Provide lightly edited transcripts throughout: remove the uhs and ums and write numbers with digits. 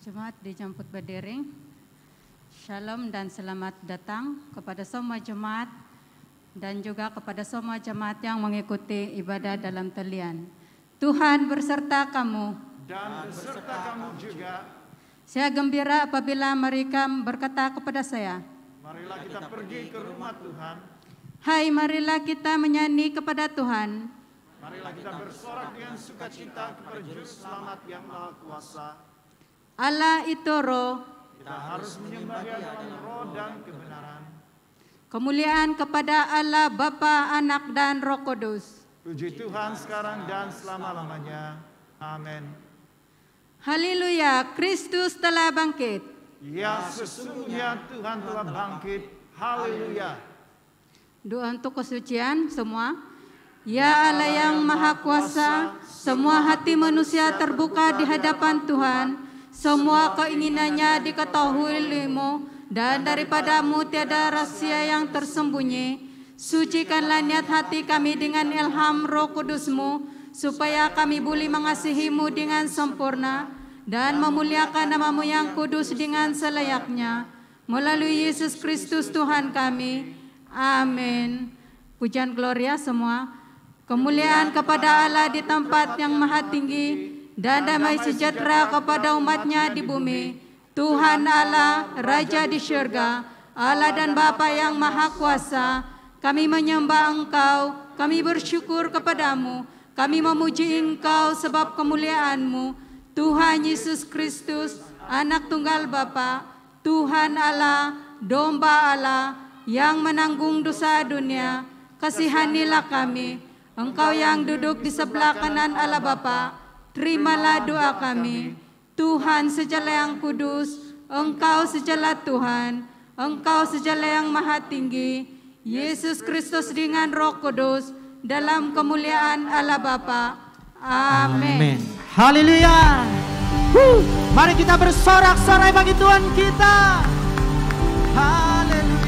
Jemaat dijemput berdiri. Shalom dan selamat datang kepada semua jemaat dan juga kepada semua jemaat yang mengikuti ibadah dalam talian. Tuhan berserta kamu. Dan beserta kamu juga. Saya gembira apabila mereka berkata kepada saya, Marilah kita pergi ke rumah Tuhan. hai, marilah kita menyanyi kepada Tuhan. Marilah kita bersorak dengan sukacita kepada Juru Selamat yang Maha Kuasa. Allah itu roh. Kita harus menyembah Dia dalam roh dan kebenaran. Kemuliaan kepada Allah Bapa, Anak dan Roh Kudus. Puji Tuhan sekarang dan selama-lamanya. Amin. Haleluya, Kristus telah bangkit. Ya, sesungguhnya Tuhan telah bangkit. Haleluya. Doa untuk kesucian semua. Ya Allah yang Maha Kuasa, semua hati manusia terbuka di hadapan Tuhan. Semua keinginannya diketahui oleh-Mu, dan daripadamu tiada rahasia yang tersembunyi. Sucikanlah niat hati kami dengan ilham Roh Kudus-Mu, supaya kami boleh mengasihi-Mu dengan sempurna dan memuliakan nama-Mu yang kudus dengan selayaknya. Melalui Yesus Kristus Tuhan kami. Amin. Pujian gloria semua. Kemuliaan kepada Allah di tempat yang maha tinggi, dan damai sejahtera kepada umat-Nya di bumi. Tuhan Allah, Raja di syurga, Allah dan Bapa yang Maha Kuasa, kami menyembah Engkau, kami bersyukur kepadamu, kami memuji Engkau sebab kemuliaan-Mu. Tuhan Yesus Kristus, Anak Tunggal Bapa, Tuhan Allah, Domba Allah, yang menanggung dosa dunia, kasihanilah kami. Engkau yang duduk di sebelah kanan Allah Bapa, terimalah doa kami. Tuhan sejala yang kudus, Engkau sejala Tuhan, Engkau sejala yang maha tinggi, Yesus Kristus dengan Roh Kudus, dalam kemuliaan Allah Bapa. Amin. Haleluya. Mari kita bersorak-sorai bagi Tuhan kita. Haleluya.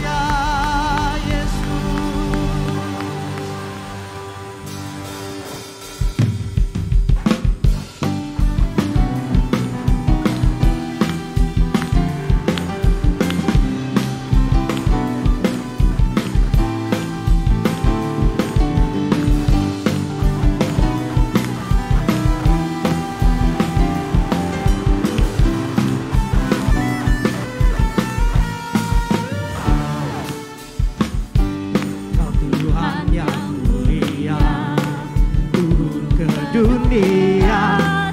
Dunia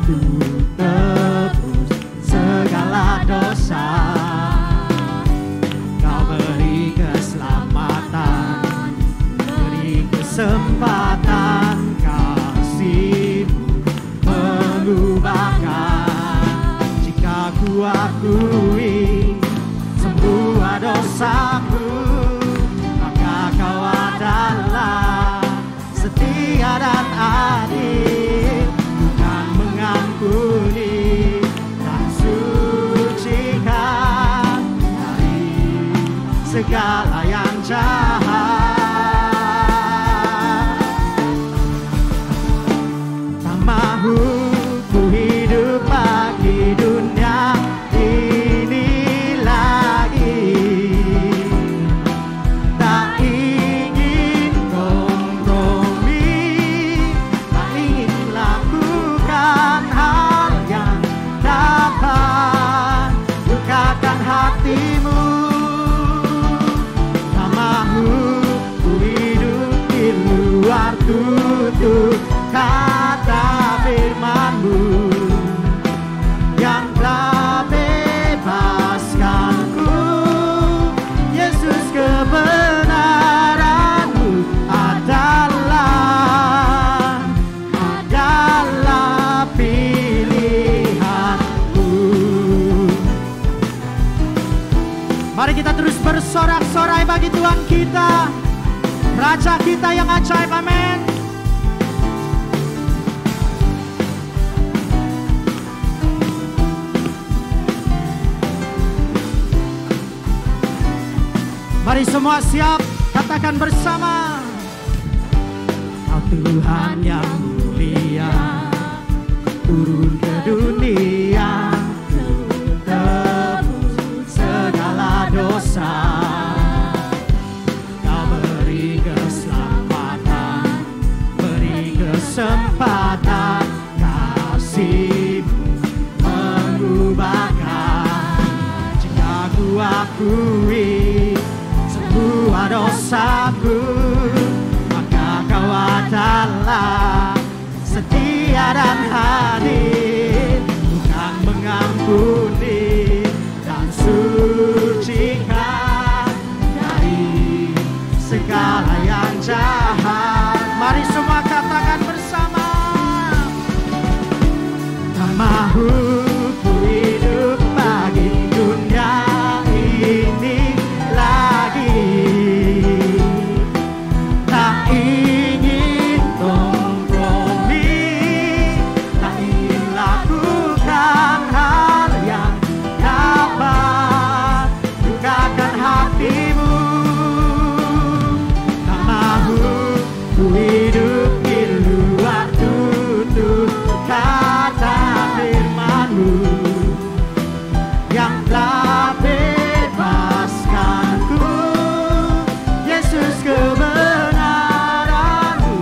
untuk tebus segala dosa, Kau beri keselamatan, beri kesempatan, kasih-Mu mengubahkan. Jika ku akui semua dosaku, maka Kau adalah setia dan adil, bukan mengampuni dan sucikan dari segala yang jahat. Tak mahu ku hidup bagi dunia ini. hatimu. Namamu ku hidup di luar tutur kata firman-Mu yang telah bebaskanku. Yesus, kebenaran-Mu adalah pilihanku. Mari kita terus bersorak-sorai bagi Tuhan kita, Raja kita yang ajaib. Amin. Mari semua siap, katakan bersama. Kau Tuhan yang mulia, turun ke dunia, tebus segala dosa. Kau beri keselamatan, beri kesempatan, kasih-Mu mengubahkan. Jika ku akui semua dosaku, maka Kau adalah setia dan hadir, bukan mengampuni dan sucikan dari segala yang jahat. Mari semua katakan bersama. Namamu ku hidup bagi dunia ini lagi, tak ingin kompromi, tak ingin lakukan hal yang dapat lukakan hatimu. Namamu ku hidup di luar tutur kata firman-Mu yang telah bebaskanku. Yesus, kebenaran-Mu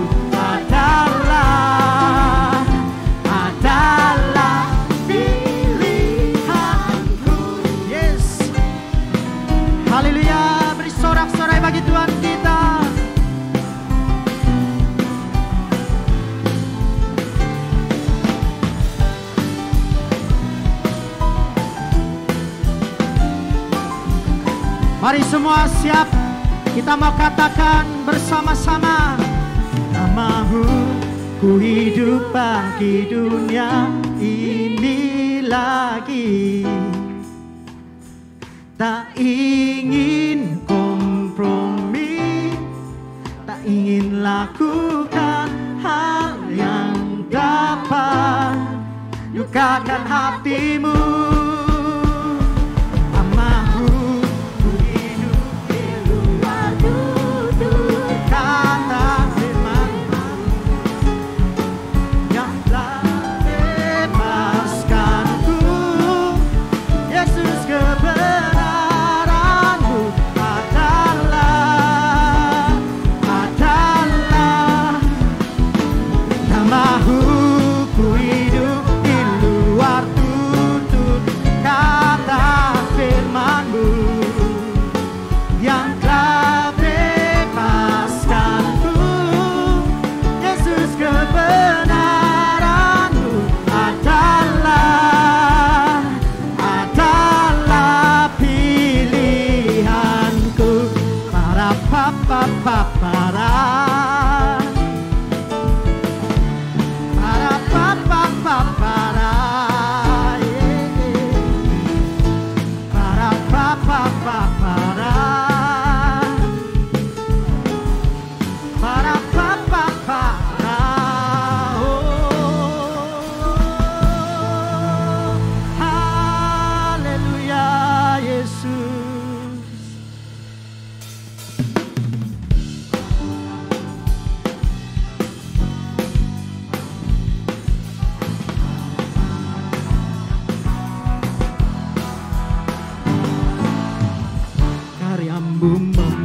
adalah pilihanku. Yes, haleluya. Beri sorak-sorai bagi Tuhan kita. Mari semua siap, kita mau katakan bersama-sama. Namamu ku hidup bagi dunia ini lagi, tak ingin kompromi, tak ingin lakukan hal yang dapat lukakan hatimu.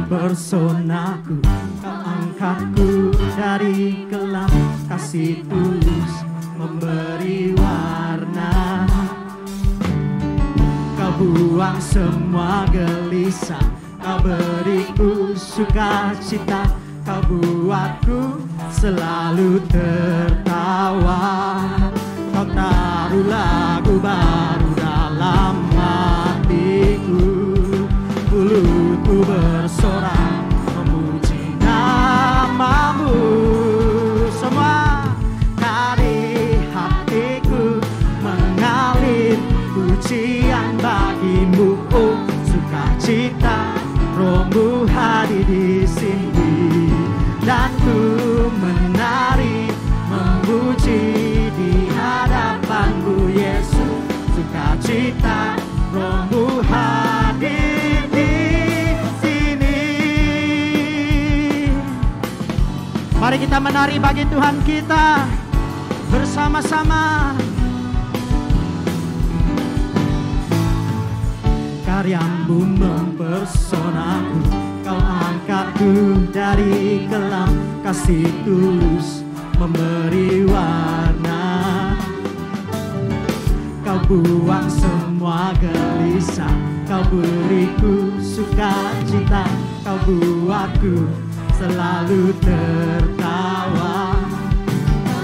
Mempersonaku, Kau angkatku dari gelap, kasih tulus memberi warna. Kau buang semua gelisah, Kau beriku sukacita, Kau buatku selalu tertawa. Kau taruh lagu baru dalam hatiku, mulutku bersorak memuji namamu. Semua dari hatiku mengalir pujian bagimu, oh sukacita, Rohmu hadir di sini, dan ku menari memuji di hadapanmu Yesus. Sukacita, Rohmu hadir di sini. Mari kita menari bagi Tuhan kita bersama-sama. Karyamu mempersonaku, Kau angkatku dari kelam, kasih tulus memberi warna. Kau buang semua gelisah, Kau beriku sukacita, Kau buatku selalu tertawa.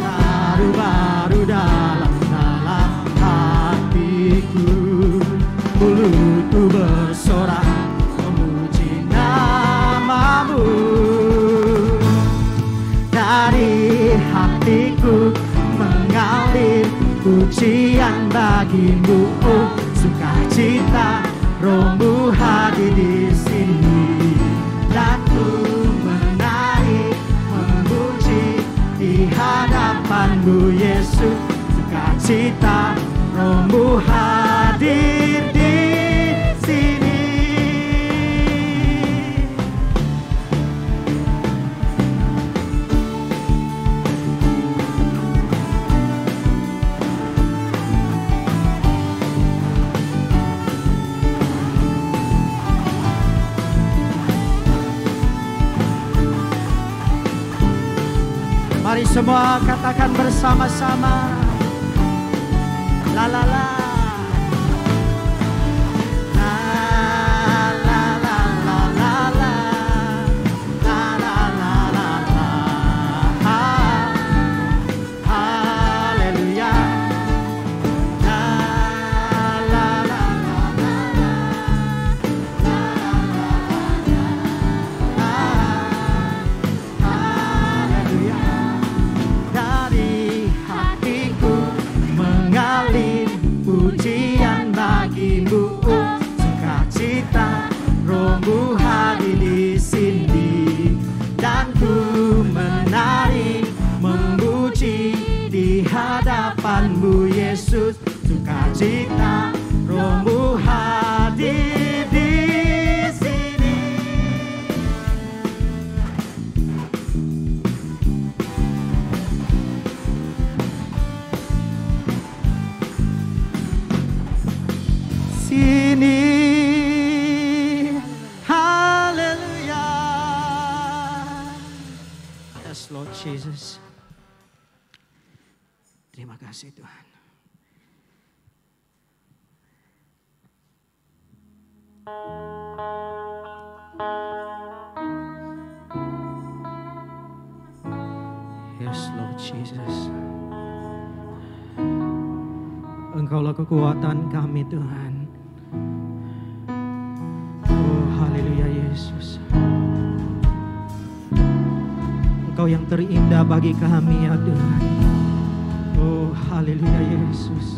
Baru-baru dalam hatiku, mulutku bersorak memuji namamu. Dari hatiku mengalir pujian bagimu, oh sukacita, Rohmu hadir di sini, dan ku menari memuji di hadapanmu Yesus. Sukacita, Rohmu hadir di sini. Mari semua katakan bersama-sama, la la la. Pujian bagimu, oh sukacita, Rohmu hadir di sini, dan ku menari memuji di hadapanmu Yesus. Sukacita, Rohmu hadir di sini. Sini, haleluya. Yes Lord Jesus. Terima kasih Tuhan. Yes Lord Jesus. Engkaulah kekuatan kami Tuhan. Oh haleluya Yesus. Engkau yang terindah bagi kami ya Tuhan. Oh haleluya Yesus.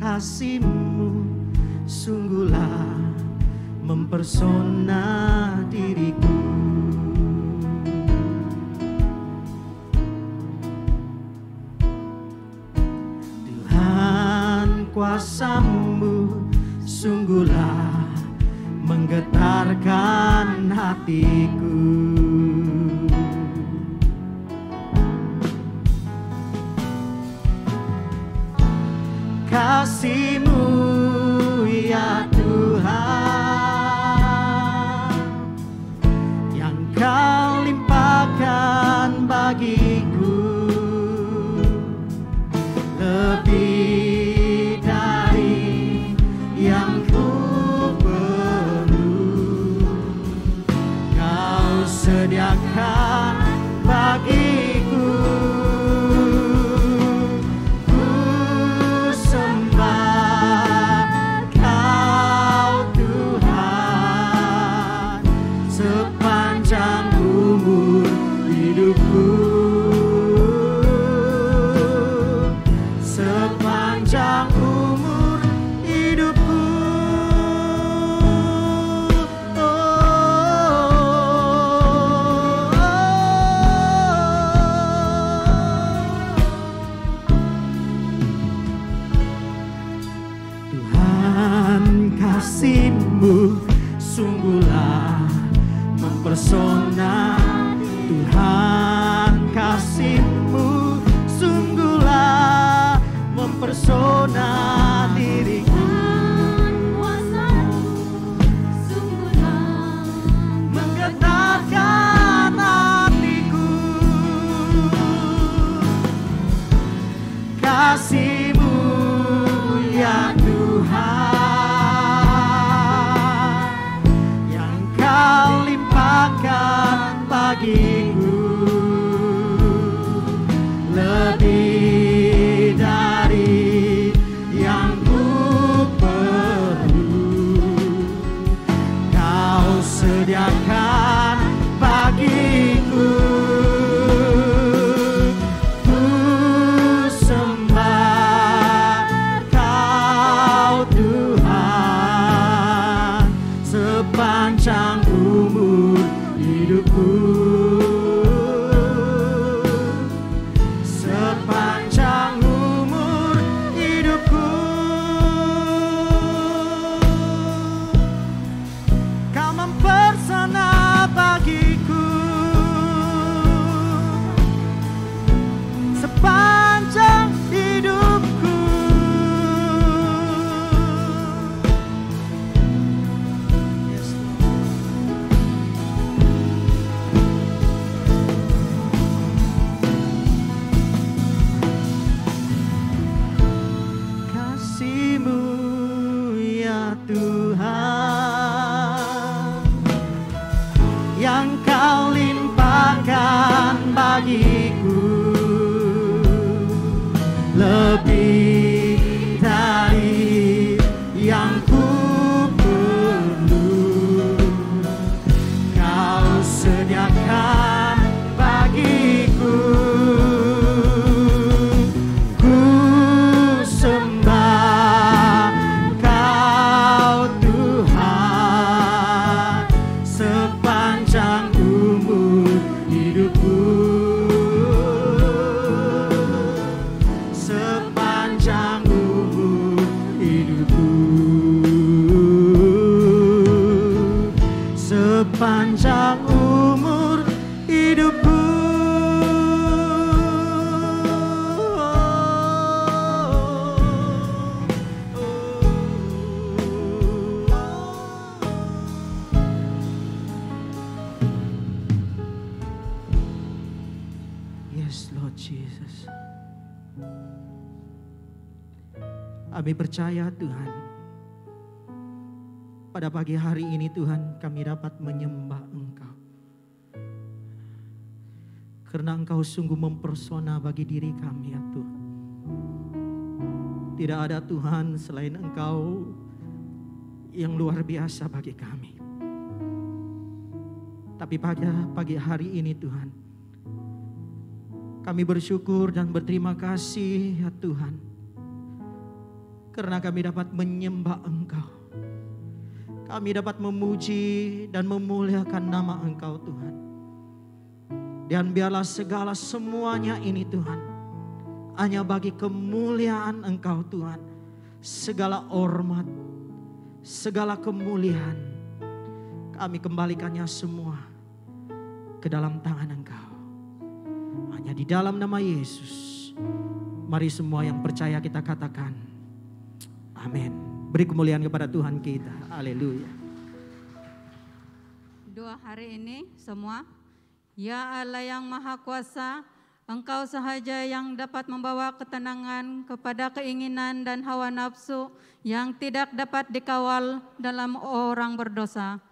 Kasih-Mu sungguhlah mempersona diriku. Tuhan kuasa-Mu sungguhlah menggetarkan hatiku. Kasih-Mu ya Tuhan, yang Kau limpahkan bagiku, lebih dari yang ku perlu. Kau sediakan bagiku. Sepanjang umur hidupku, Tuhan, kasih-Mu sungguhlah mempesona. Tuhan, kasih-Mu sungguhlah mempesona diriku. Menggetarkan hatiku. Kasih-Mu ya Tuhan, yang Kau limpahkan bagiku, lebih dari yang ku perlu. Kau sediakan bagiku. Ku sembah Kau Tuhan, sepanjang umur hidupku. Sepanjang umur hidupku, Kau mempesona bagiku. Sepanjang hidupku, yes, kasih-Mu ya Tuhan, yang Kau limpahkan bagiku, lebih dari yang ku perlu. Kau sediakan bagiku. Ku sembah Kau Tuhan, sepanjang umur hidupku. Sepanjang umur hidupku. Sepanjang umur hidupku. Yes, Lord Jesus. Kami percaya Tuhan, pada pagi hari ini Tuhan kami dapat menyembah Engkau. Karena Engkau sungguh mempesona bagi diri kami ya Tuhan. Tidak ada Tuhan selain Engkau yang luar biasa bagi kami. Tapi pada pagi hari ini Tuhan, kami bersyukur dan berterima kasih ya Tuhan, karena kami dapat menyembah Engkau. Kami dapat memuji dan memuliakan nama Engkau Tuhan. Dan biarlah segala semuanya ini Tuhan, hanya bagi kemuliaan Engkau Tuhan. Segala hormat, segala kemuliaan, kami kembalikannya semua ke dalam tangan Engkau. Hanya di dalam nama Yesus, mari semua yang percaya kita katakan, amin. Beri kemuliaan kepada Tuhan kita. Haleluya. Doa hari ini semua. Ya Allah yang Maha Kuasa, Engkau sahaja yang dapat membawa ketenangan kepada keinginan dan hawa nafsu yang tidak dapat dikawal dalam orang berdosa.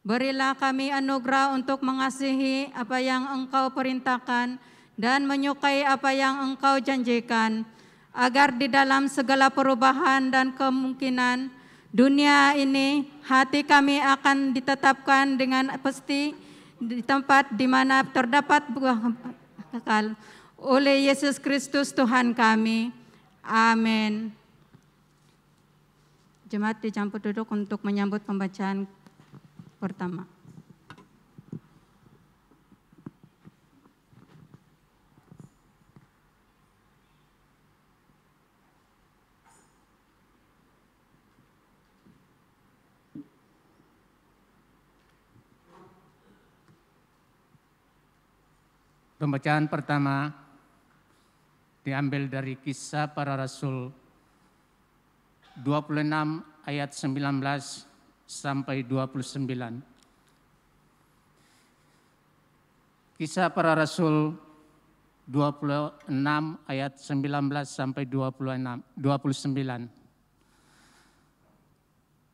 Berilah kami anugerah untuk mengasihi apa yang Engkau perintahkan dan menyukai apa yang Engkau janjikan, agar di dalam segala perubahan dan kemungkinan dunia ini, hati kami akan ditetapkan dengan pasti di tempat di mana terdapat buah kekal oleh Yesus Kristus Tuhan kami. Amin. Jemaat dicampur duduk untuk menyambut pembacaan pertama. Pembacaan pertama diambil dari Kisah Para Rasul 26 ayat 19 sampai 29. Kisah Para Rasul 26 ayat 19 sampai 29.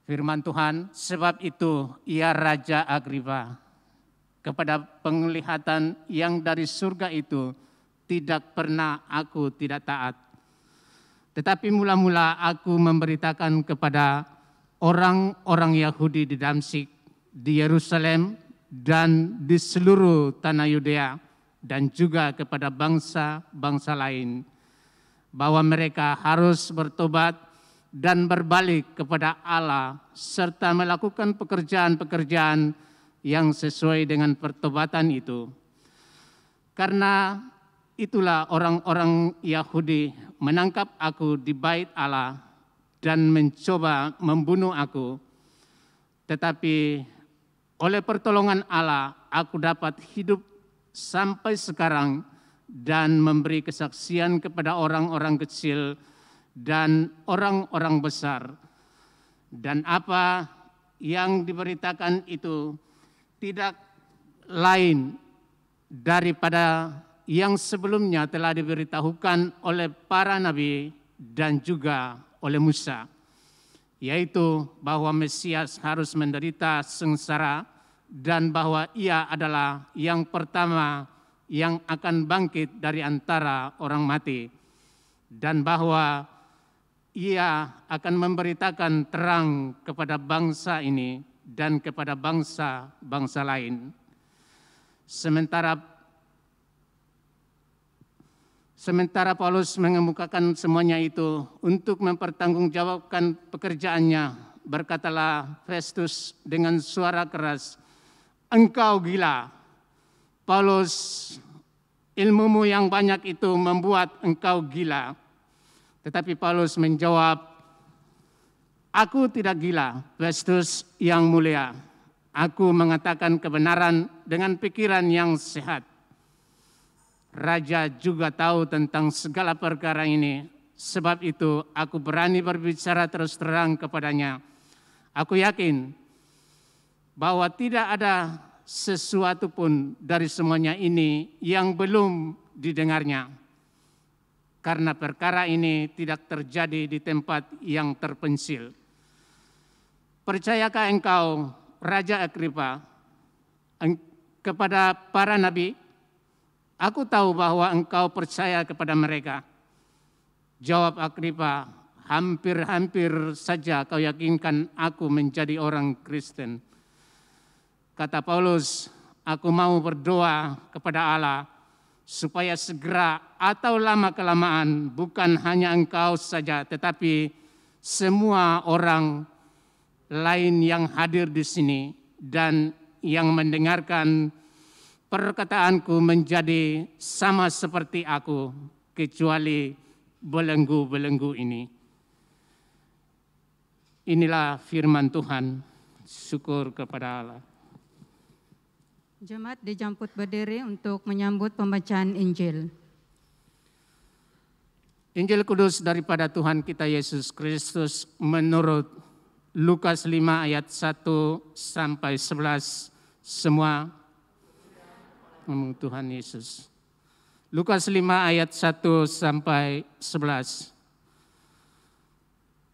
Firman Tuhan, sebab itu ia Raja Agripa, kepada penglihatan yang dari surga itu tidak pernah aku tidak taat. Tetapi mula-mula aku memberitakan kepada orang-orang Yahudi di Damsyik, di Yerusalem, dan di seluruh tanah Yudea, dan juga kepada bangsa-bangsa lain, bahwa mereka harus bertobat dan berbalik kepada Allah, serta melakukan pekerjaan-pekerjaan yang sesuai dengan pertobatan itu. Karena itulah orang-orang Yahudi menangkap aku di bait Allah dan mencoba membunuh aku. Tetapi oleh pertolongan Allah aku dapat hidup sampai sekarang dan memberi kesaksian kepada orang-orang kecil dan orang-orang besar. Dan apa yang diberitakan itu tidak lain daripada yang sebelumnya telah diberitahukan oleh para nabi dan juga oleh Musa, yaitu bahwa Mesias harus menderita sengsara dan bahwa ia adalah yang pertama yang akan bangkit dari antara orang mati, dan bahwa ia akan memberitakan terang kepada bangsa ini dan kepada bangsa-bangsa lain. Sementara Paulus mengemukakan semuanya itu untuk mempertanggungjawabkan pekerjaannya, berkatalah Festus dengan suara keras, "Engkau gila, Paulus, ilmumu yang banyak itu membuat engkau gila." Tetapi Paulus menjawab, "Aku tidak gila, Festus yang mulia. Aku mengatakan kebenaran dengan pikiran yang sehat. Raja juga tahu tentang segala perkara ini, sebab itu aku berani berbicara terus terang kepadanya. Aku yakin bahwa tidak ada sesuatu pun dari semuanya ini yang belum didengarnya, karena perkara ini tidak terjadi di tempat yang terpencil. Percayakah engkau, Raja Agripa, kepada para nabi? Aku tahu bahwa engkau percaya kepada mereka." Jawab Agripa, "Hampir-hampir saja kau yakinkan aku menjadi orang Kristen." Kata Paulus, "Aku mau berdoa kepada Allah supaya segera atau lama-kelamaan bukan hanya engkau saja, tetapi semua orang lain yang hadir di sini dan yang mendengarkan perkataanku menjadi sama seperti aku, kecuali belenggu-belenggu ini." Inilah firman Tuhan. Syukur kepada Allah. Jemaat dijemput berdiri untuk menyambut pembacaan Injil. Injil Kudus daripada Tuhan kita Yesus Kristus menurut Lukas 5 ayat 1 sampai 11. Semua ngomong Tuhan Yesus. Lukas 5 ayat 1 sampai 11.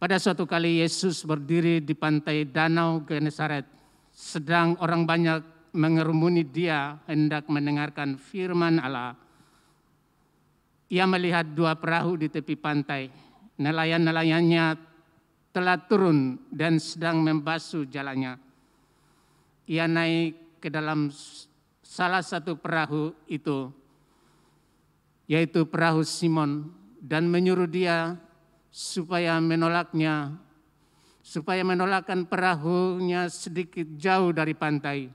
Pada suatu kali Yesus berdiri di pantai Danau Genesaret, sedang orang banyak mengerumuni dia hendak mendengarkan firman Allah. Ia melihat 2 perahu di tepi pantai. Nelayan-nelayannya telah turun dan sedang membasuh jalannya. Ia naik ke dalam salah satu perahu itu, yaitu perahu Simon, dan menyuruh dia supaya menolakkan perahunya sedikit jauh dari pantai.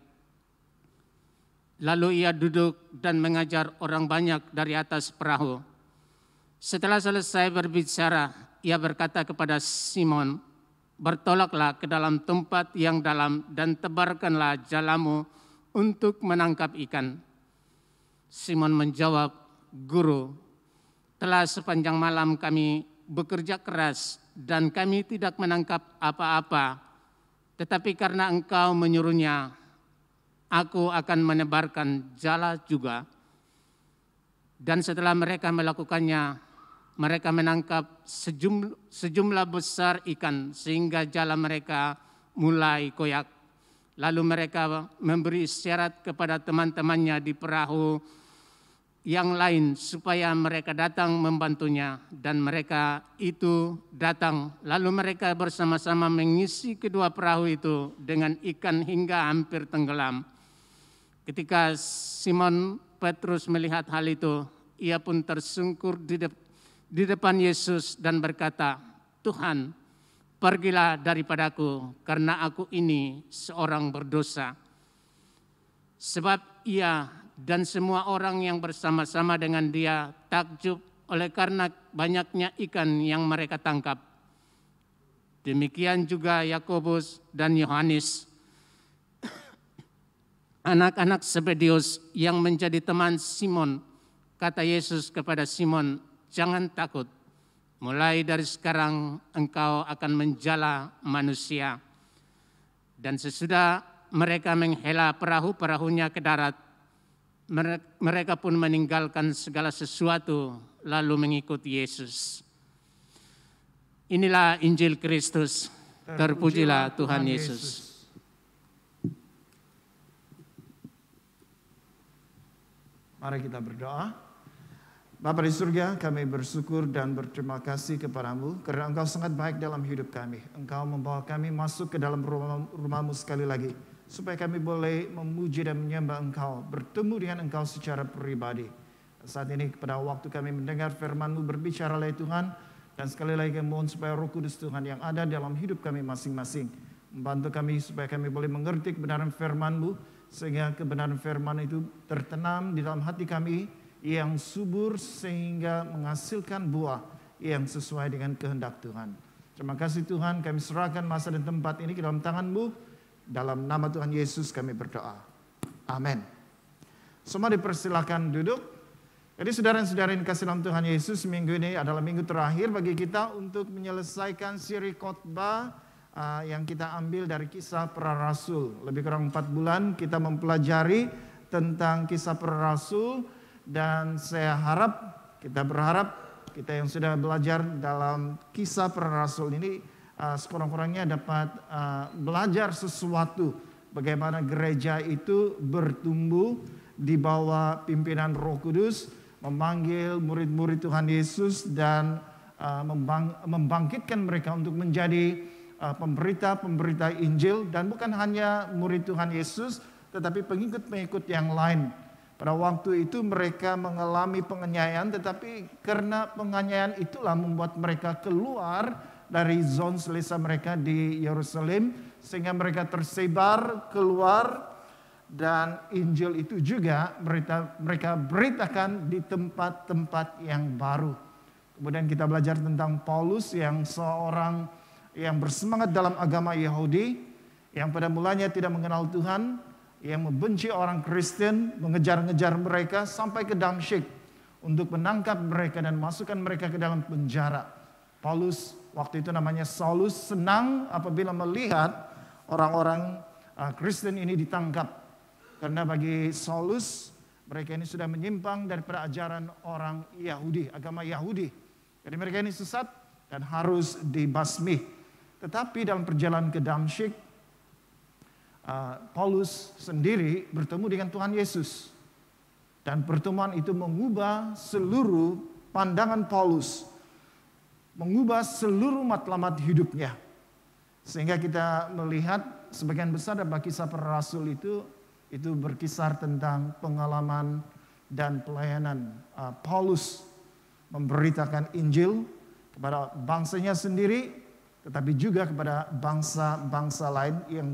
Lalu ia duduk dan mengajar orang banyak dari atas perahu. Setelah selesai berbicara, ia berkata kepada Simon, "Bertolaklah ke dalam tempat yang dalam dan tebarkanlah jalamu untuk menangkap ikan." Simon menjawab, "Guru, telah sepanjang malam kami bekerja keras dan kami tidak menangkap apa-apa. Tetapi karena Engkau menyuruhnya, aku akan menebarkan jala juga." Dan setelah mereka melakukannya, mereka menangkap sejumlah besar ikan sehingga jala mereka mulai koyak. Lalu mereka memberi isyarat kepada teman-temannya di perahu yang lain supaya mereka datang membantunya, dan mereka itu datang. Lalu mereka bersama-sama mengisi kedua perahu itu dengan ikan hingga hampir tenggelam. Ketika Simon Petrus melihat hal itu, ia pun tersungkur di depan Yesus dan berkata, "Tuhan, pergilah daripadaku karena aku ini seorang berdosa." Sebab ia dan semua orang yang bersama-sama dengan dia takjub oleh karena banyaknya ikan yang mereka tangkap. Demikian juga Yakobus dan Yohanes, anak-anak Zebedeus yang menjadi teman Simon. Kata Yesus kepada Simon, "Jangan takut, mulai dari sekarang engkau akan menjala manusia." Dan sesudah mereka menghela perahu-perahunya ke darat, mereka pun meninggalkan segala sesuatu lalu mengikut Yesus. Inilah Injil Kristus. Terpujilah Tuhan Yesus. Mari kita berdoa. Bapa di surga, kami bersyukur dan berterima kasih kepadamu karena Engkau sangat baik dalam hidup kami. Engkau membawa kami masuk ke dalam rumah-Mu sekali lagi, supaya kami boleh memuji dan menyembah Engkau, bertemu dengan Engkau secara pribadi. Saat ini pada waktu kami mendengar firman-Mu, berbicara oleh Tuhan, dan sekali lagi kami mohon supaya Roh Kudus Tuhan yang ada dalam hidup kami masing-masing membantu kami supaya kami boleh mengerti kebenaran firman-Mu, sehingga kebenaran firman itu tertanam di dalam hati kami yang subur sehingga menghasilkan buah yang sesuai dengan kehendak Tuhan. Terima kasih Tuhan, kami serahkan masa dan tempat ini ke dalam tangan-Mu. Dalam nama Tuhan Yesus kami berdoa. Amin. Semua dipersilakan duduk. Jadi saudara-saudara yang kasih dalam Tuhan Yesus, minggu ini adalah minggu terakhir bagi kita untuk menyelesaikan siri khotbah yang kita ambil dari Kisah Para Rasul. Lebih kurang 4 bulan kita mempelajari tentang Kisah Para Rasul, dan saya berharap kita yang sudah belajar dalam Kisah Para Rasul ini sekurang-kurangnya dapat belajar sesuatu bagaimana gereja itu bertumbuh di bawah pimpinan Roh Kudus, memanggil murid-murid Tuhan Yesus dan membangkitkan mereka untuk menjadi pemberita-pemberita Injil, dan bukan hanya murid Tuhan Yesus tetapi pengikut-pengikut yang lain. Pada waktu itu mereka mengalami penganiayaan, tetapi karena penganiayaan itulah membuat mereka keluar dari zona selesa mereka di Yerusalem, sehingga mereka tersebar keluar, dan Injil itu juga mereka beritakan di tempat-tempat yang baru. Kemudian kita belajar tentang Paulus yang seorang yang bersemangat dalam agama Yahudi, yang pada mulanya tidak mengenal Tuhan, yang membenci orang Kristen, mengejar-ngejar mereka sampai ke Damsyik untuk menangkap mereka dan masukkan mereka ke dalam penjara. Paulus, waktu itu namanya Saulus, senang apabila melihat orang-orang Kristen ini ditangkap. Karena bagi Saulus, mereka ini sudah menyimpang daripada ajaran orang Yahudi, agama Yahudi. Jadi mereka ini sesat dan harus dibasmi. Tetapi dalam perjalanan ke Damsyik, Paulus sendiri bertemu dengan Tuhan Yesus. Dan pertemuan itu mengubah seluruh pandangan Paulus. Mengubah seluruh matlamat hidupnya. Sehingga kita melihat sebagian besar dari kisah para rasul itu berkisar tentang pengalaman dan pelayanan Paulus memberitakan Injil kepada bangsanya sendiri, tetapi juga kepada bangsa-bangsa lain yang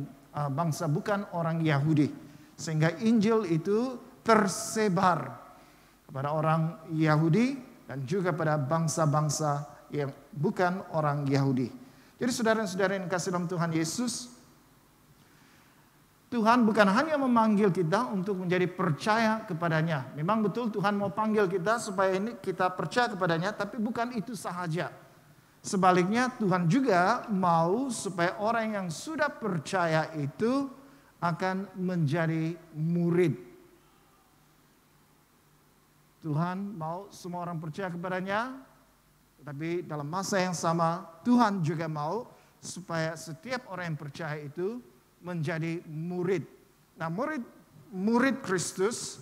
bangsa bukan orang Yahudi. Sehingga Injil itu tersebar kepada orang Yahudi dan juga pada bangsa-bangsa yang bukan orang Yahudi. Jadi saudara-saudara yang kasih dalam Tuhan Yesus, Tuhan bukan hanya memanggil kita untuk menjadi percaya kepadanya. Memang betul Tuhan mau panggil kita supaya kita percaya kepadanya, tapi bukan itu sahaja. Sebaliknya Tuhan juga mau supaya orang yang sudah percaya itu akan menjadi murid. Tuhan mau semua orang percaya kepadanya, tetapi dalam masa yang sama Tuhan juga mau supaya setiap orang yang percaya itu menjadi murid. Nah, murid Kristus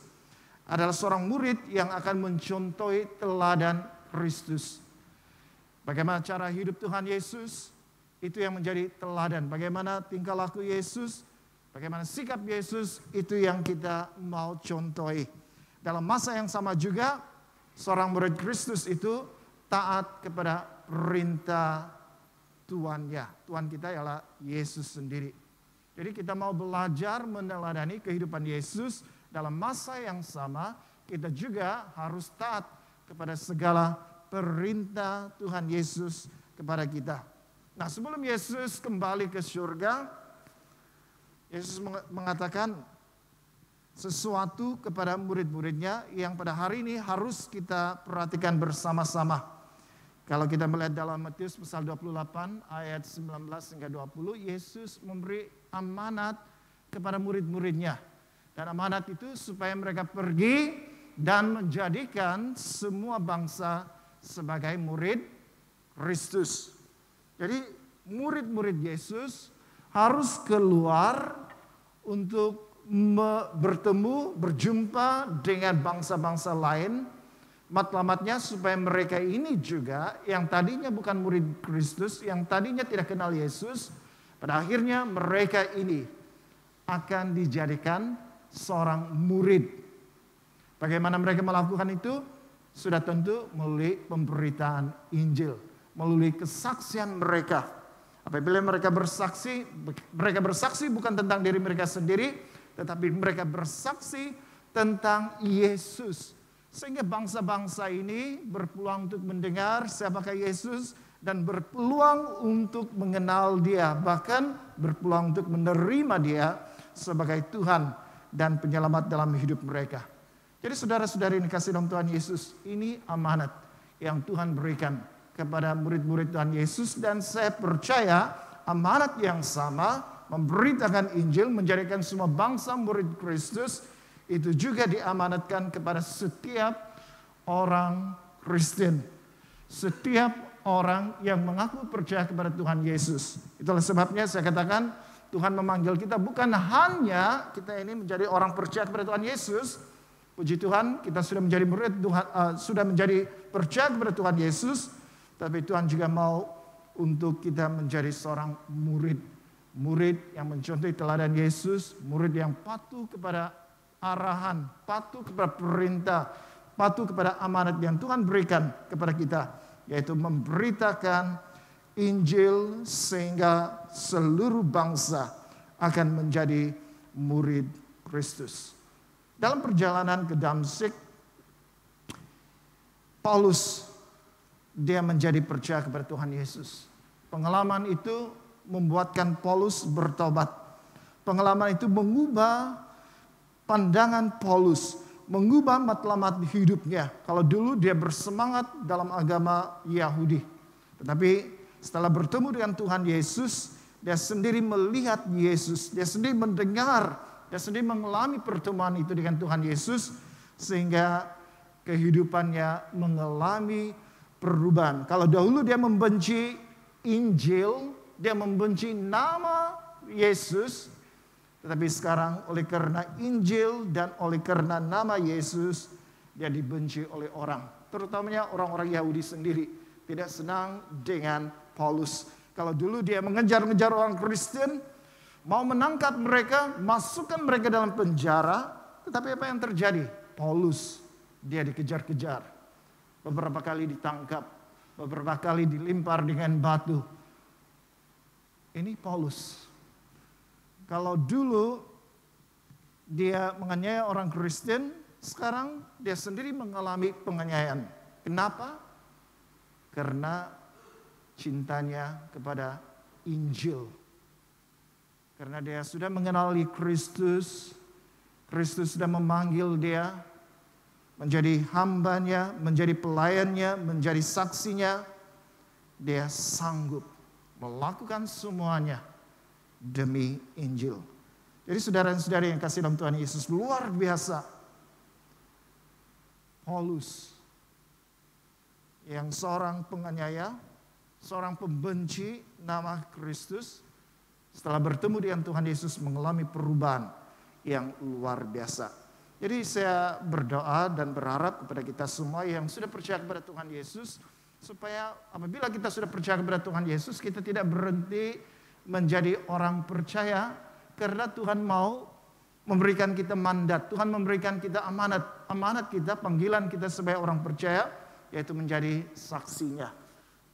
adalah seorang murid yang akan mencontohi teladan Kristus. Bagaimana cara hidup Tuhan Yesus, itu yang menjadi teladan. Bagaimana tingkah laku Yesus, bagaimana sikap Yesus, itu yang kita mau contohi. Dalam masa yang sama juga, seorang murid Kristus itu taat kepada perintah Tuannya. Tuhan kita ialah Yesus sendiri. Jadi kita mau belajar meneladani kehidupan Yesus dalam masa yang sama, kita juga harus taat kepada segala perintah Tuhan Yesus kepada kita. Nah, sebelum Yesus kembali ke surga, Yesus mengatakan sesuatu kepada murid-muridnya yang pada hari ini harus kita perhatikan bersama-sama. Kalau kita melihat dalam Matius pasal 28 ayat 19 hingga 20, Yesus memberi amanat kepada murid-muridnya. Dan amanat itu supaya mereka pergi dan menjadikan semua bangsa sebagai murid Kristus. Jadi murid-murid Yesus harus keluar untuk bertemu, berjumpa dengan bangsa-bangsa lain. Matlamatnya supaya mereka ini juga yang tadinya bukan murid Kristus, yang tadinya tidak kenal Yesus, pada akhirnya mereka ini akan dijadikan seorang murid. Bagaimana mereka melakukan itu? Sudah tentu melalui pemberitaan Injil, melalui kesaksian mereka. Apabila mereka bersaksi bukan tentang diri mereka sendiri, tetapi mereka bersaksi tentang Yesus. Sehingga bangsa-bangsa ini berpeluang untuk mendengar siapakah Yesus dan berpeluang untuk mengenal Dia, bahkan berpeluang untuk menerima Dia sebagai Tuhan dan penyelamat dalam hidup mereka. Jadi saudara-saudari yang dikasihi dalam Tuhan Yesus, ini amanat yang Tuhan berikan kepada murid-murid Tuhan Yesus, dan saya percaya amanat yang sama memberitakan Injil, menjadikan semua bangsa murid Kristus, itu juga diamanatkan kepada setiap orang Kristen. Setiap orang yang mengaku percaya kepada Tuhan Yesus. Itulah sebabnya saya katakan Tuhan memanggil kita bukan hanya kita ini menjadi orang percaya kepada Tuhan Yesus. Puji Tuhan, kita sudah menjadi murid Tuhan, sudah menjadi percaya kepada Tuhan Yesus. Tapi Tuhan juga mau untuk kita menjadi seorang murid. Murid yang mencontohi teladan Yesus. Murid yang patuh kepada arahan, patuh kepada perintah, patuh kepada amanat yang Tuhan berikan kepada kita, yaitu memberitakan Injil sehingga seluruh bangsa akan menjadi murid Kristus. Dalam perjalanan ke Damsyik, Paulus dia menjadi percaya kepada Tuhan Yesus. Pengalaman itu membuatkan Paulus bertobat. Pengalaman itu mengubah pandangan Paulus, mengubah matlamat hidupnya. Kalau dulu dia bersemangat dalam agama Yahudi, tetapi setelah bertemu dengan Tuhan Yesus, dia sendiri melihat Yesus, dia sendiri mendengar, dia sendiri mengalami pertemuan itu dengan Tuhan Yesus, sehingga kehidupannya mengalami perubahan. Kalau dahulu dia membenci Injil, dia membenci nama Yesus, tetapi sekarang oleh karena Injil dan oleh karena nama Yesus, dia dibenci oleh orang. Terutamanya orang-orang Yahudi sendiri tidak senang dengan Paulus. Kalau dulu dia mengejar-ngejar orang Kristen, mau menangkap mereka, masukkan mereka dalam penjara, tetapi apa yang terjadi? Paulus, dia dikejar-kejar. Beberapa kali ditangkap, beberapa kali dilempar dengan batu. Ini Paulus. Kalau dulu dia menganiaya orang Kristen, sekarang dia sendiri mengalami penganiayaan. Kenapa? Karena cintanya kepada Injil. Karena dia sudah mengenali Kristus, Kristus sudah memanggil dia menjadi hambanya, menjadi pelayannya, menjadi saksinya. Dia sanggup melakukan semuanya demi Injil. Jadi saudara-saudara yang kasih dalam Tuhan Yesus, luar biasa. Paulus yang seorang penganiaya, seorang pembenci nama Kristus, setelah bertemu dengan Tuhan Yesus mengalami perubahan yang luar biasa. Jadi saya berdoa dan berharap kepada kita semua yang sudah percaya kepada Tuhan Yesus, supaya apabila kita sudah percaya kepada Tuhan Yesus, kita tidak berhenti menjadi orang percaya, karena Tuhan mau memberikan kita mandat, Tuhan memberikan kita amanat. Amanat kita, panggilan kita sebagai orang percaya, yaitu menjadi saksinya,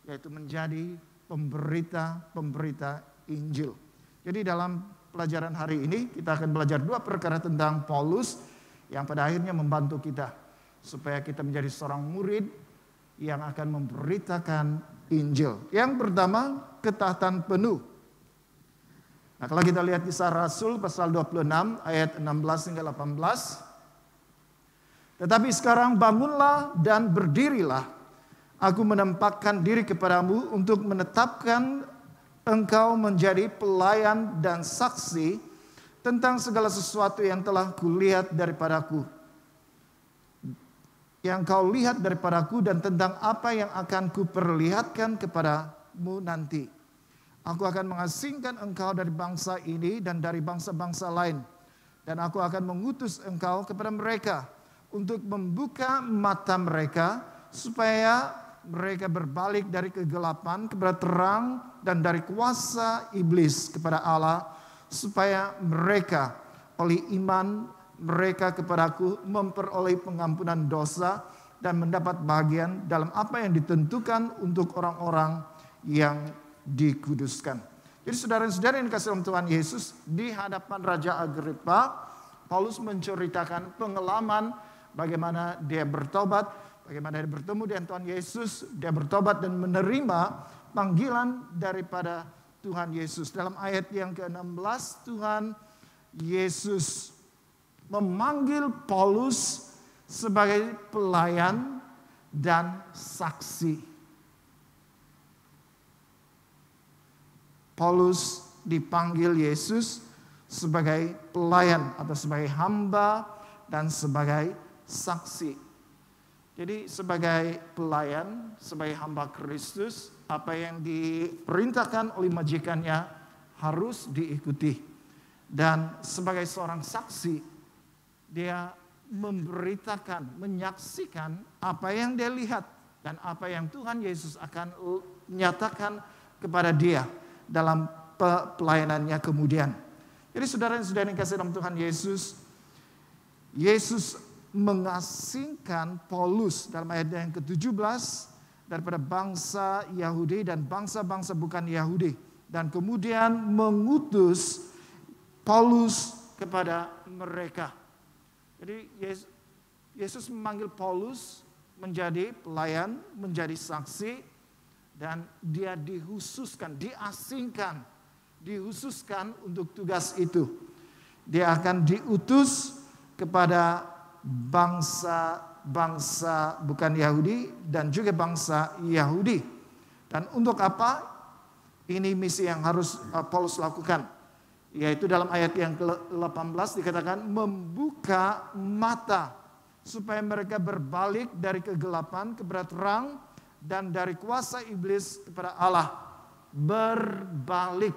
yaitu menjadi pemberita Injil. Jadi dalam pelajaran hari ini kita akan belajar dua perkara tentang Paulus yang pada akhirnya membantu kita supaya kita menjadi seorang murid yang akan memberitakan Injil. Yang pertama, ketaatan penuh. Nah, kalau kita lihat Kisah Rasul pasal 26 ayat 16 hingga 18. Tetapi sekarang bangunlah dan berdirilah. Aku menempatkan diri kepadamu untuk menetapkan engkau menjadi pelayan dan saksi tentang segala sesuatu yang telah kulihat daripadaku. Yang kau lihat daripadaku dan tentang apa yang akan kuperlihatkan kepadamu nanti. Aku akan mengasingkan engkau dari bangsa ini dan dari bangsa-bangsa lain. Dan aku akan mengutus engkau kepada mereka untuk membuka mata mereka supaya mereka berbalik dari kegelapan kepada terang dan dari kuasa iblis kepada Allah, supaya mereka oleh iman mereka kepadaku memperoleh pengampunan dosa dan mendapat bagian dalam apa yang ditentukan untuk orang-orang yang dikuduskan. Jadi saudara-saudara yang dikasihi oleh Tuhan Yesus, di hadapan Raja Agripa, Paulus menceritakan pengalaman bagaimana dia bertobat, bagaimana dia bertemu dengan Tuhan Yesus, dia bertobat dan menerima panggilan daripada Tuhan Yesus. Dalam ayat yang ke-16, Tuhan Yesus memanggil Paulus sebagai pelayan dan saksi. Paulus dipanggil Yesus sebagai pelayan atau sebagai hamba dan sebagai saksi. Jadi sebagai pelayan, sebagai hamba Kristus, apa yang diperintahkan oleh majikannya harus diikuti. Dan sebagai seorang saksi, dia memberitakan, menyaksikan apa yang dia lihat dan apa yang Tuhan Yesus akan nyatakan kepada dia dalam pelayanannya kemudian. Jadi saudara-saudara yang kasih dalam Tuhan Yesus, Yesus mengasingkan Paulus dalam ayat yang ke-17 daripada bangsa Yahudi dan bangsa-bangsa bukan Yahudi, dan kemudian mengutus Paulus kepada mereka. Jadi Yesus memanggil Paulus menjadi pelayan, menjadi saksi, dan dia dihususkan, diasingkan dihususkan untuk tugas itu. Dia akan diutus kepada bangsa bukan Yahudi dan juga bangsa Yahudi. Dan untuk apa? Ini misi yang harus Paulus lakukan. Yaitu dalam ayat yang ke-18 dikatakan membuka mata supaya mereka berbalik dari kegelapan kepada terang dan dari kuasa iblis kepada Allah. Berbalik.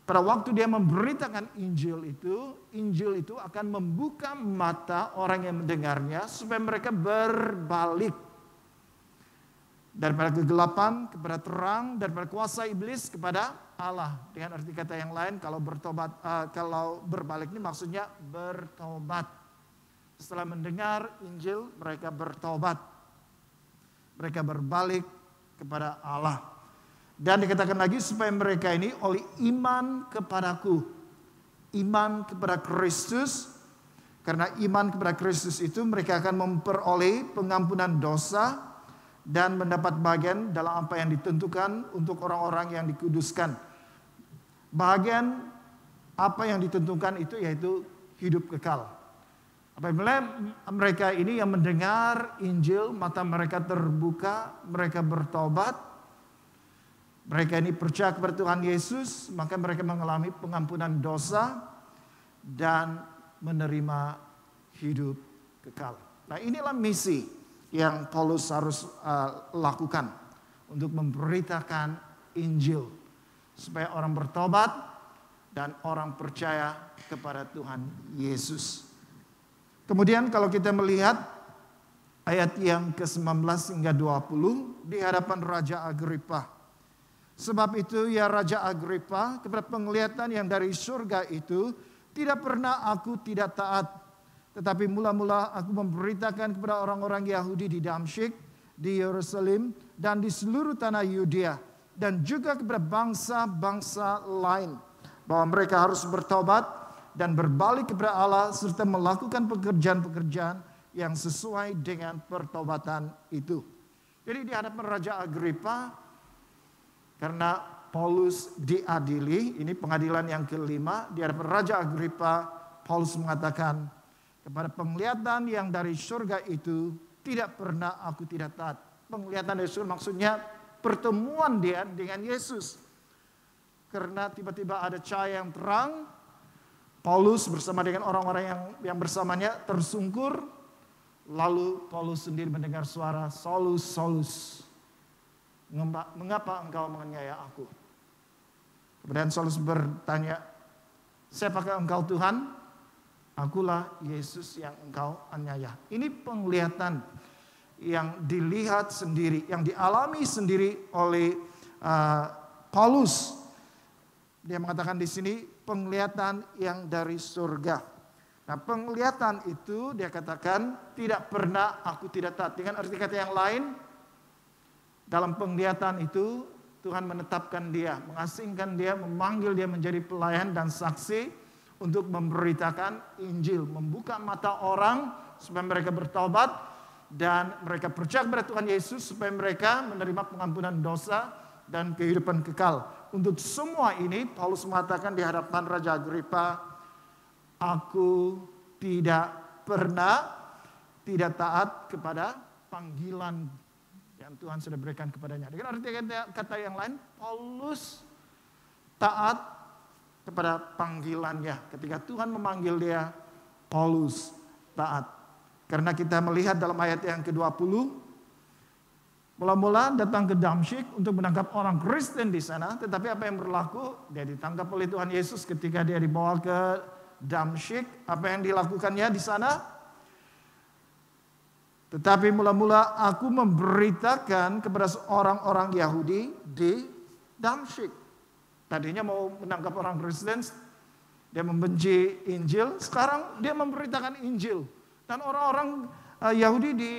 Pada waktu dia memberitakan Injil itu akan membuka mata orang yang mendengarnya supaya mereka berbalik daripada kegelapan kepada terang, daripada kuasa iblis kepada Allah. Dengan arti kata yang lain, kalau berbalik ini maksudnya bertobat. Setelah mendengar Injil, mereka bertobat. Mereka berbalik kepada Allah. Dan dikatakan lagi supaya mereka ini oleh iman kepadaku. Iman kepada Kristus. Karena iman kepada Kristus itu mereka akan memperoleh pengampunan dosa dan mendapat bagian dalam apa yang ditentukan untuk orang-orang yang dikuduskan. Bagian apa yang ditentukan itu yaitu hidup kekal. Apabila mereka ini yang mendengar Injil, mata mereka terbuka, mereka bertobat, mereka ini percaya kepada Tuhan Yesus, maka mereka mengalami pengampunan dosa dan menerima hidup kekal. Nah, inilah misi yang Paulus harus lakukan untuk memberitakan Injil supaya orang bertobat dan orang percaya kepada Tuhan Yesus. Kemudian kalau kita melihat ayat yang ke-19 hingga 20 di hadapan Raja Agripa. Sebab itu ya Raja Agripa, kepada penglihatan yang dari surga itu tidak pernah aku tidak taat. Tetapi mula-mula aku memberitakan kepada orang-orang Yahudi di Damsyik, di Yerusalem, dan di seluruh tanah Yudea. Dan juga kepada bangsa-bangsa lain. Bahwa mereka harus bertobat dan berbalik kepada Allah serta melakukan pekerjaan-pekerjaan yang sesuai dengan pertobatan itu. Jadi di hadapan Raja Agripa, karena Paulus diadili, ini pengadilan yang kelima, di hadapan Raja Agripa, Paulus mengatakan, kepada penglihatan yang dari surga itu tidak pernah aku tidak taat. Penglihatan dari surga maksudnya pertemuan dia dengan Yesus. Karena tiba-tiba ada cahaya yang terang, Paulus bersama dengan orang-orang yang bersamanya tersungkur. Lalu Paulus sendiri mendengar suara, Saulus, Saulus, mengapa engkau menganiaya aku? Kemudian Saulus bertanya, siapakah engkau Tuhan? Akulah Yesus yang engkau aniaya. Ini penglihatan yang dilihat sendiri, yang dialami sendiri oleh Paulus. Dia mengatakan di sini penglihatan yang dari surga. Nah, penglihatan itu dia katakan tidak pernah aku tidak taat. Dengan arti kata yang lain, dalam penglihatan itu Tuhan menetapkan dia, mengasingkan dia, memanggil dia menjadi pelayan dan saksi untuk memberitakan Injil, membuka mata orang supaya mereka bertobat dan mereka percaya kepada Tuhan Yesus supaya mereka menerima pengampunan dosa dan kehidupan kekal. Untuk semua ini Paulus mengatakan di hadapan Raja Agripa, aku tidak pernah tidak taat kepada panggilan yang Tuhan sudah berikan kepadanya. Dengan arti kata yang lain, Paulus taat kepada panggilannya. Ketika Tuhan memanggil dia, Paulus taat. Karena kita melihat dalam ayat yang ke-20, mula-mula datang ke Damsyik untuk menangkap orang Kristen di sana. Tetapi apa yang berlaku? Dia ditangkap oleh Tuhan Yesus ketika dia dibawa ke Damsyik. Apa yang dilakukannya di sana? Tetapi mula-mula aku memberitakan kepada orang-orang Yahudi di Damsyik. Tadinya mau menangkap orang Kristen, dia membenci Injil. Sekarang dia memberitakan Injil. Dan orang-orang Yahudi di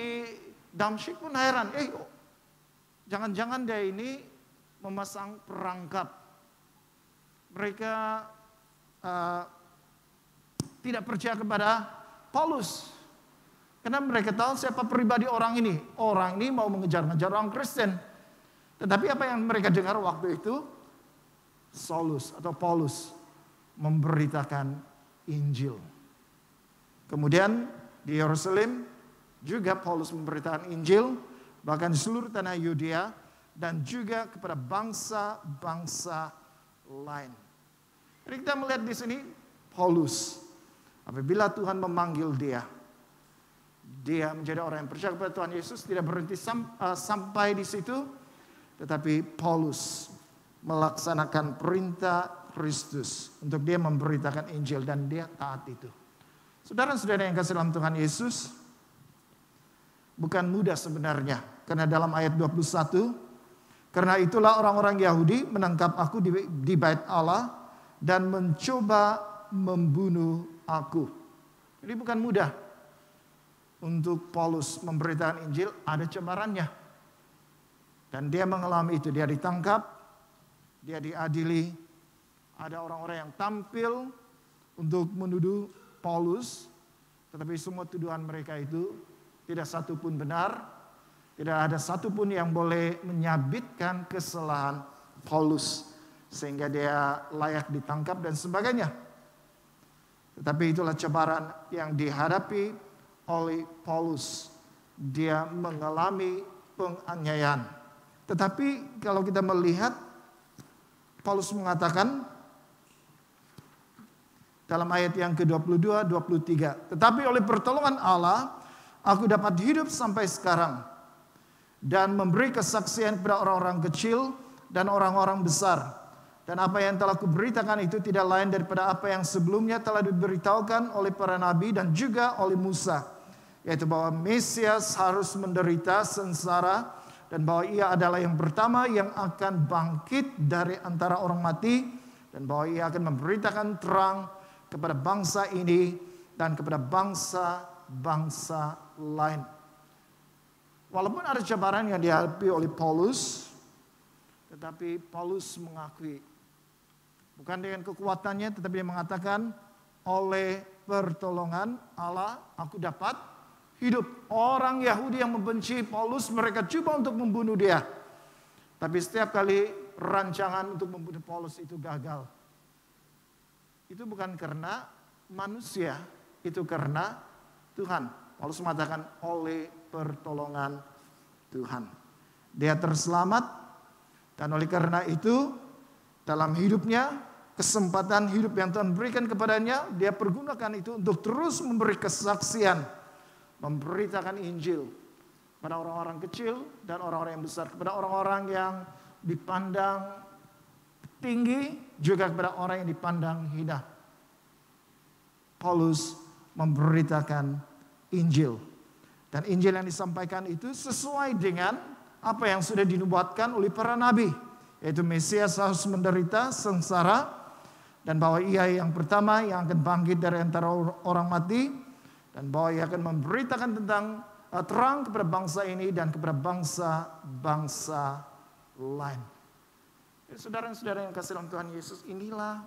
Damsyik pun heran. Jangan-jangan dia ini memasang perangkap. Mereka tidak percaya kepada Paulus. Karena mereka tahu siapa pribadi orang ini. Orang ini mau mengejar-ngejar orang Kristen. Tetapi apa yang mereka dengar waktu itu? Saulus atau Paulus memberitakan Injil. Kemudian di Yerusalem juga Paulus memberitakan Injil, bahkan di seluruh tanah Yudea dan juga kepada bangsa-bangsa lain. Jadi kita melihat di sini Paulus, apabila Tuhan memanggil dia menjadi orang yang percaya kepada Tuhan Yesus, tidak berhenti sampai di situ, tetapi Paulus melaksanakan perintah Kristus untuk dia memberitakan Injil dan dia taat itu. Saudara-saudara yang kasih dalam Tuhan Yesus, bukan mudah sebenarnya, karena dalam ayat 21, karena itulah orang-orang Yahudi menangkap aku di bait Allah dan mencoba membunuh aku. Jadi bukan mudah untuk Paulus memberitakan Injil, ada cobarannya. Dan dia mengalami itu, dia ditangkap, dia diadili, ada orang-orang yang tampil untuk menuduh Paulus, tetapi semua tuduhan mereka itu tidak satu pun benar, tidak ada satu pun yang boleh menyabitkan kesalahan Paulus sehingga dia layak ditangkap dan sebagainya. Tetapi itulah cobaran yang dihadapi oleh Paulus. Dia mengalami penganiayaan. Tetapi kalau kita melihat, Paulus mengatakan dalam ayat yang ke-22, 23. Tetapi oleh pertolongan Allah, aku dapat hidup sampai sekarang dan memberi kesaksian kepada orang-orang kecil dan orang-orang besar. Dan apa yang telah kuberitakan itu tidak lain daripada apa yang sebelumnya telah diberitahukan oleh para nabi dan juga oleh Musa. Yaitu bahwa Mesias harus menderita sengsara dan bahwa ia adalah yang pertama yang akan bangkit dari antara orang mati. Dan bahwa ia akan memberitakan terang kepada bangsa ini dan kepada bangsa-bangsa lain. Walaupun ada cabaran yang dihadapi oleh Paulus, tetapi Paulus mengakui, bukan dengan kekuatannya, tetapi dia mengatakan, oleh pertolongan Allah aku dapat hidup. Orang Yahudi yang membenci Paulus, mereka coba untuk membunuh dia. Tapi setiap kali rancangan untuk membunuh Paulus itu gagal. Itu bukan karena manusia, itu karena Tuhan. Paulus mengatakan oleh pertolongan Tuhan. Dia terselamat dan oleh karena itu dalam hidupnya, kesempatan hidup yang Tuhan berikan kepadanya, dia pergunakan itu untuk terus memberi kesaksian, memberitakan Injil pada orang-orang kecil dan orang-orang yang besar, kepada orang-orang yang dipandang tinggi, juga kepada orang yang dipandang hina. Paulus memberitakan Injil. Dan Injil yang disampaikan itu sesuai dengan apa yang sudah dinubuatkan oleh para nabi. Yaitu Mesias harus menderita sengsara. Dan bahwa ia yang pertama yang akan bangkit dari antara orang mati. Dan bahwa ia akan memberitakan tentang terang kepada bangsa ini dan kepada bangsa-bangsa lain. Saudara-saudara yang kasih dalam Tuhan Yesus, inilah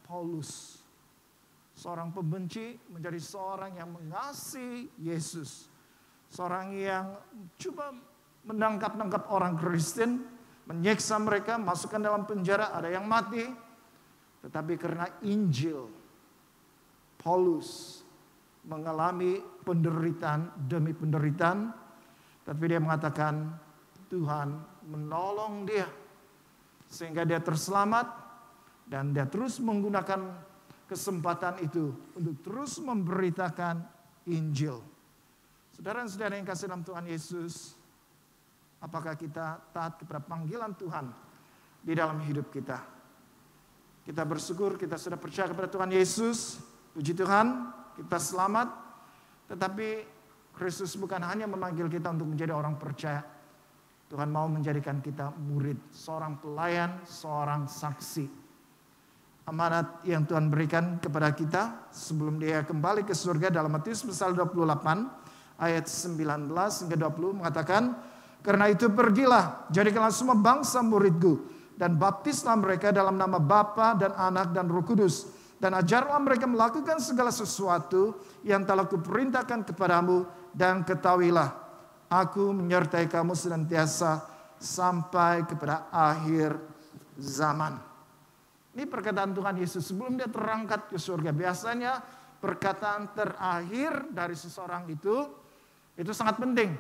Paulus. Seorang pembenci menjadi seorang yang mengasihi Yesus. Seorang yang coba menangkap orang Kristen, menyiksa mereka, masukkan dalam penjara, ada yang mati. Tetapi karena Injil, Paulus mengalami penderitaan demi penderitaan. Tapi dia mengatakan Tuhan menolong dia. Sehingga dia terselamat dan dia terus menggunakan kesempatan itu untuk terus memberitakan Injil. Saudara-saudara yang kasih dalam Tuhan Yesus, apakah kita taat kepada panggilan Tuhan di dalam hidup kita? Kita bersyukur kita sudah percaya kepada Tuhan Yesus. Puji Tuhan, kita selamat. Tetapi Kristus bukan hanya memanggil kita untuk menjadi orang percaya. Tuhan mau menjadikan kita murid, seorang pelayan, seorang saksi. Amanat yang Tuhan berikan kepada kita sebelum dia kembali ke surga dalam Matius pasal 28 ayat 19 hingga 20 mengatakan, karena itu pergilah, jadikanlah semua bangsa muridku dan baptislah mereka dalam nama Bapa dan Anak dan Roh Kudus, dan ajarlah mereka melakukan segala sesuatu yang telah kuperintahkan kepadamu, dan ketahuilah aku menyertai kamu senantiasa sampai kepada akhir zaman. Ini perkataan Tuhan Yesus sebelum dia terangkat ke surga. Biasanya perkataan terakhir dari seseorang itu sangat penting.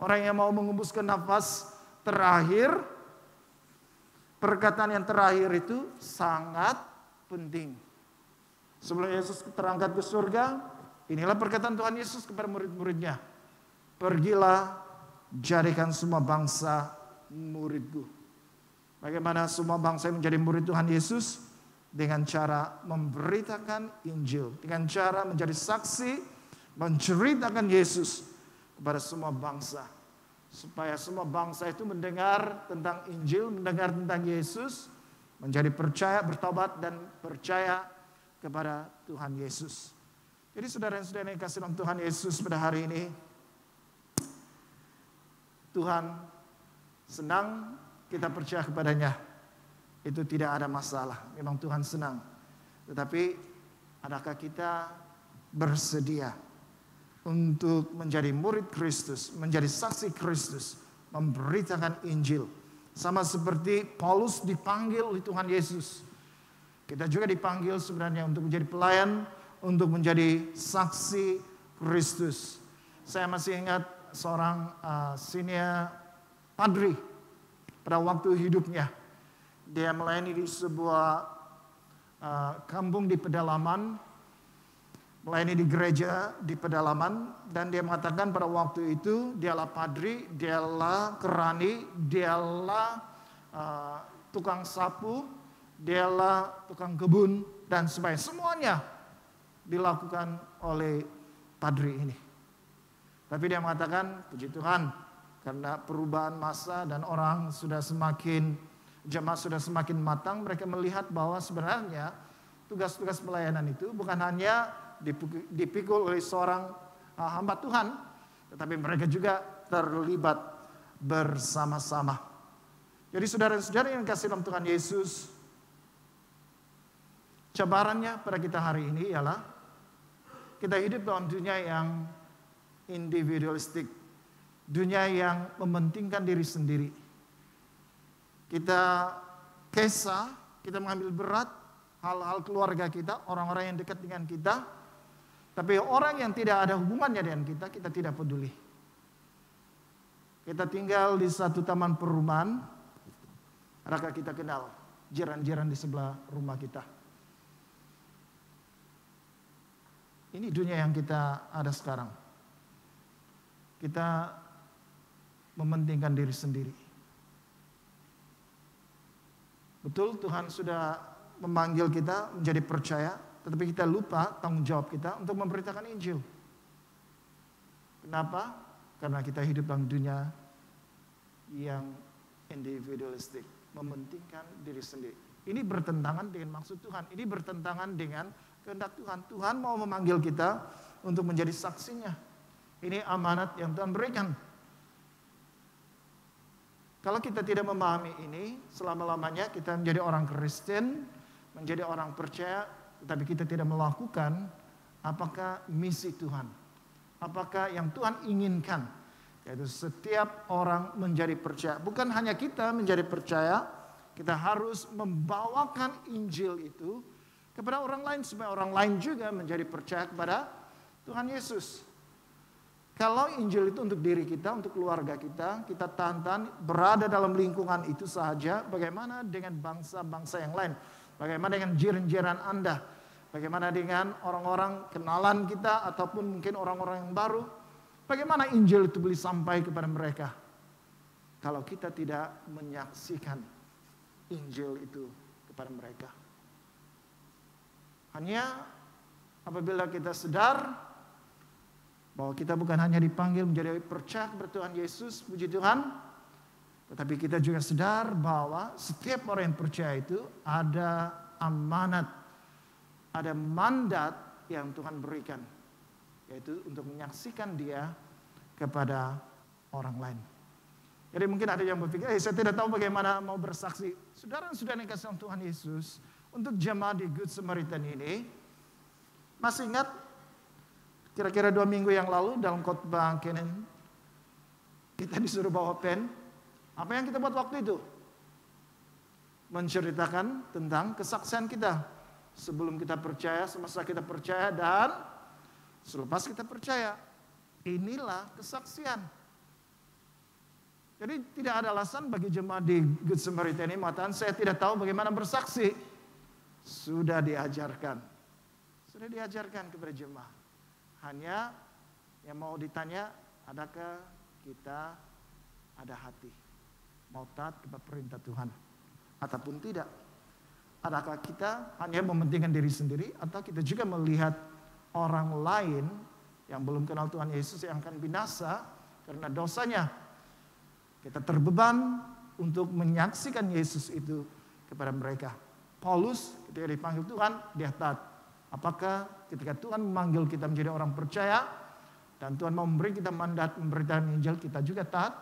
Orang yang mau mengembuskan nafas terakhir, perkataan yang terakhir itu sangat penting. Sebelum Yesus terangkat ke surga, inilah perkataan Tuhan Yesus kepada murid-muridnya. Pergilah, jadikan semua bangsa muridku. Bagaimana semua bangsa menjadi murid Tuhan Yesus? Dengan cara memberitakan Injil. Dengan cara menjadi saksi, menceritakan Yesus kepada semua bangsa. Supaya semua bangsa itu mendengar tentang Injil, mendengar tentang Yesus, menjadi percaya, bertobat, dan percaya kepada Tuhan Yesus. Jadi saudara-saudara yang kasih dalam Tuhan Yesus pada hari ini, Tuhan senang kita percaya kepadanya. Itu tidak ada masalah. Memang Tuhan senang. Tetapi adakah kita bersedia untuk menjadi murid Kristus, menjadi saksi Kristus, memberitakan Injil? Sama seperti Paulus dipanggil oleh Tuhan Yesus. Kita juga dipanggil sebenarnya untuk menjadi pelayan, untuk menjadi saksi Kristus. Saya masih ingat seorang senior padri pada waktu hidupnya. Dia melayani di sebuah kampung di pedalaman, melayani di gereja di pedalaman, dan dia mengatakan pada waktu itu dialah padri, dialah kerani, dialah tukang sapu, dialah tukang kebun, dan sebagainya. Semuanya dilakukan oleh padri ini. Tapi dia mengatakan, puji Tuhan, karena perubahan masa dan orang sudah jemaat sudah semakin matang, mereka melihat bahwa sebenarnya tugas-tugas pelayanan itu bukan hanya dipikul oleh seorang hamba Tuhan, tetapi mereka juga terlibat bersama-sama. Jadi saudara-saudara yang kasih dalam Tuhan Yesus, cabarannya pada kita hari ini ialah kita hidup dalam dunia yang individualistik. Dunia yang mementingkan diri sendiri. Kita kisah, kita mengambil berat hal-hal keluarga kita, orang-orang yang dekat dengan kita. Tapi orang yang tidak ada hubungannya dengan kita, kita tidak peduli. Kita tinggal di satu taman perumahan, adakah kita kenal jiran-jiran di sebelah rumah kita? Ini dunia yang kita ada sekarang. Kita mementingkan diri sendiri. Betul, Tuhan sudah memanggil kita menjadi percaya, tetapi kita lupa tanggung jawab kita untuk memberitakan Injil. Kenapa? Karena kita hidup dalam dunia yang individualistik, mementingkan diri sendiri. Ini bertentangan dengan maksud Tuhan. Ini bertentangan dengan kehendak Tuhan. Tuhan mau memanggil kita untuk menjadi saksinya. Ini amanat yang Tuhan berikan. Kalau kita tidak memahami ini, selama-lamanya kita menjadi orang Kristen, menjadi orang percaya, tetapi kita tidak melakukan apakah misi Tuhan. Apakah yang Tuhan inginkan, yaitu setiap orang menjadi percaya. Bukan hanya kita menjadi percaya, kita harus membawakan Injil itu kepada orang lain, supaya orang lain juga menjadi percaya kepada Tuhan Yesus. Kalau Injil itu untuk diri kita, untuk keluarga kita, kita tahan-tahan berada dalam lingkungan itu saja. Bagaimana dengan bangsa-bangsa yang lain? Bagaimana dengan jiran-jiran Anda? Bagaimana dengan orang-orang kenalan kita ataupun mungkin orang-orang yang baru? Bagaimana Injil itu boleh sampai kepada mereka? Kalau kita tidak menyaksikan Injil itu kepada mereka. Hanya apabila kita sadar bahwa kita bukan hanya dipanggil menjadi percaya kepada Tuhan Yesus, puji Tuhan, tetapi kita juga sadar bahwa setiap orang yang percaya itu ada amanat, ada mandat yang Tuhan berikan, yaitu untuk menyaksikan dia kepada orang lain. Jadi mungkin ada yang berpikir, saya tidak tahu bagaimana mau bersaksi. Saudara-saudara yang kasih Tuhan Yesus, untuk jemaat di Good Samaritan ini, masih ingat kira-kira 2 minggu yang lalu dalam khotbah Kenan, kita disuruh bawa pen. Apa yang kita buat waktu itu? menceritakan tentang kesaksian kita. Sebelum kita percaya, semasa kita percaya, dan selepas kita percaya. Inilah kesaksian. Jadi tidak ada alasan bagi jemaat di Good Samaritan ini mengatakan saya tidak tahu bagaimana bersaksi. Sudah diajarkan. Sudah diajarkan kepada jemaat. Hanya yang mau ditanya, adakah kita ada hati mau taat kepada perintah Tuhan ataupun tidak? Adakah kita hanya mementingkan diri sendiri atau kita juga melihat orang lain yang belum kenal Tuhan Yesus yang akan binasa karena dosanya? Kita terbeban untuk menyaksikan Yesus itu kepada mereka. Paulus ketika dipanggil Tuhan, dia taat. Apakah ketika Tuhan memanggil kita menjadi orang percaya dan Tuhan mau memberi kita mandat memberitakan Injil, kita juga taat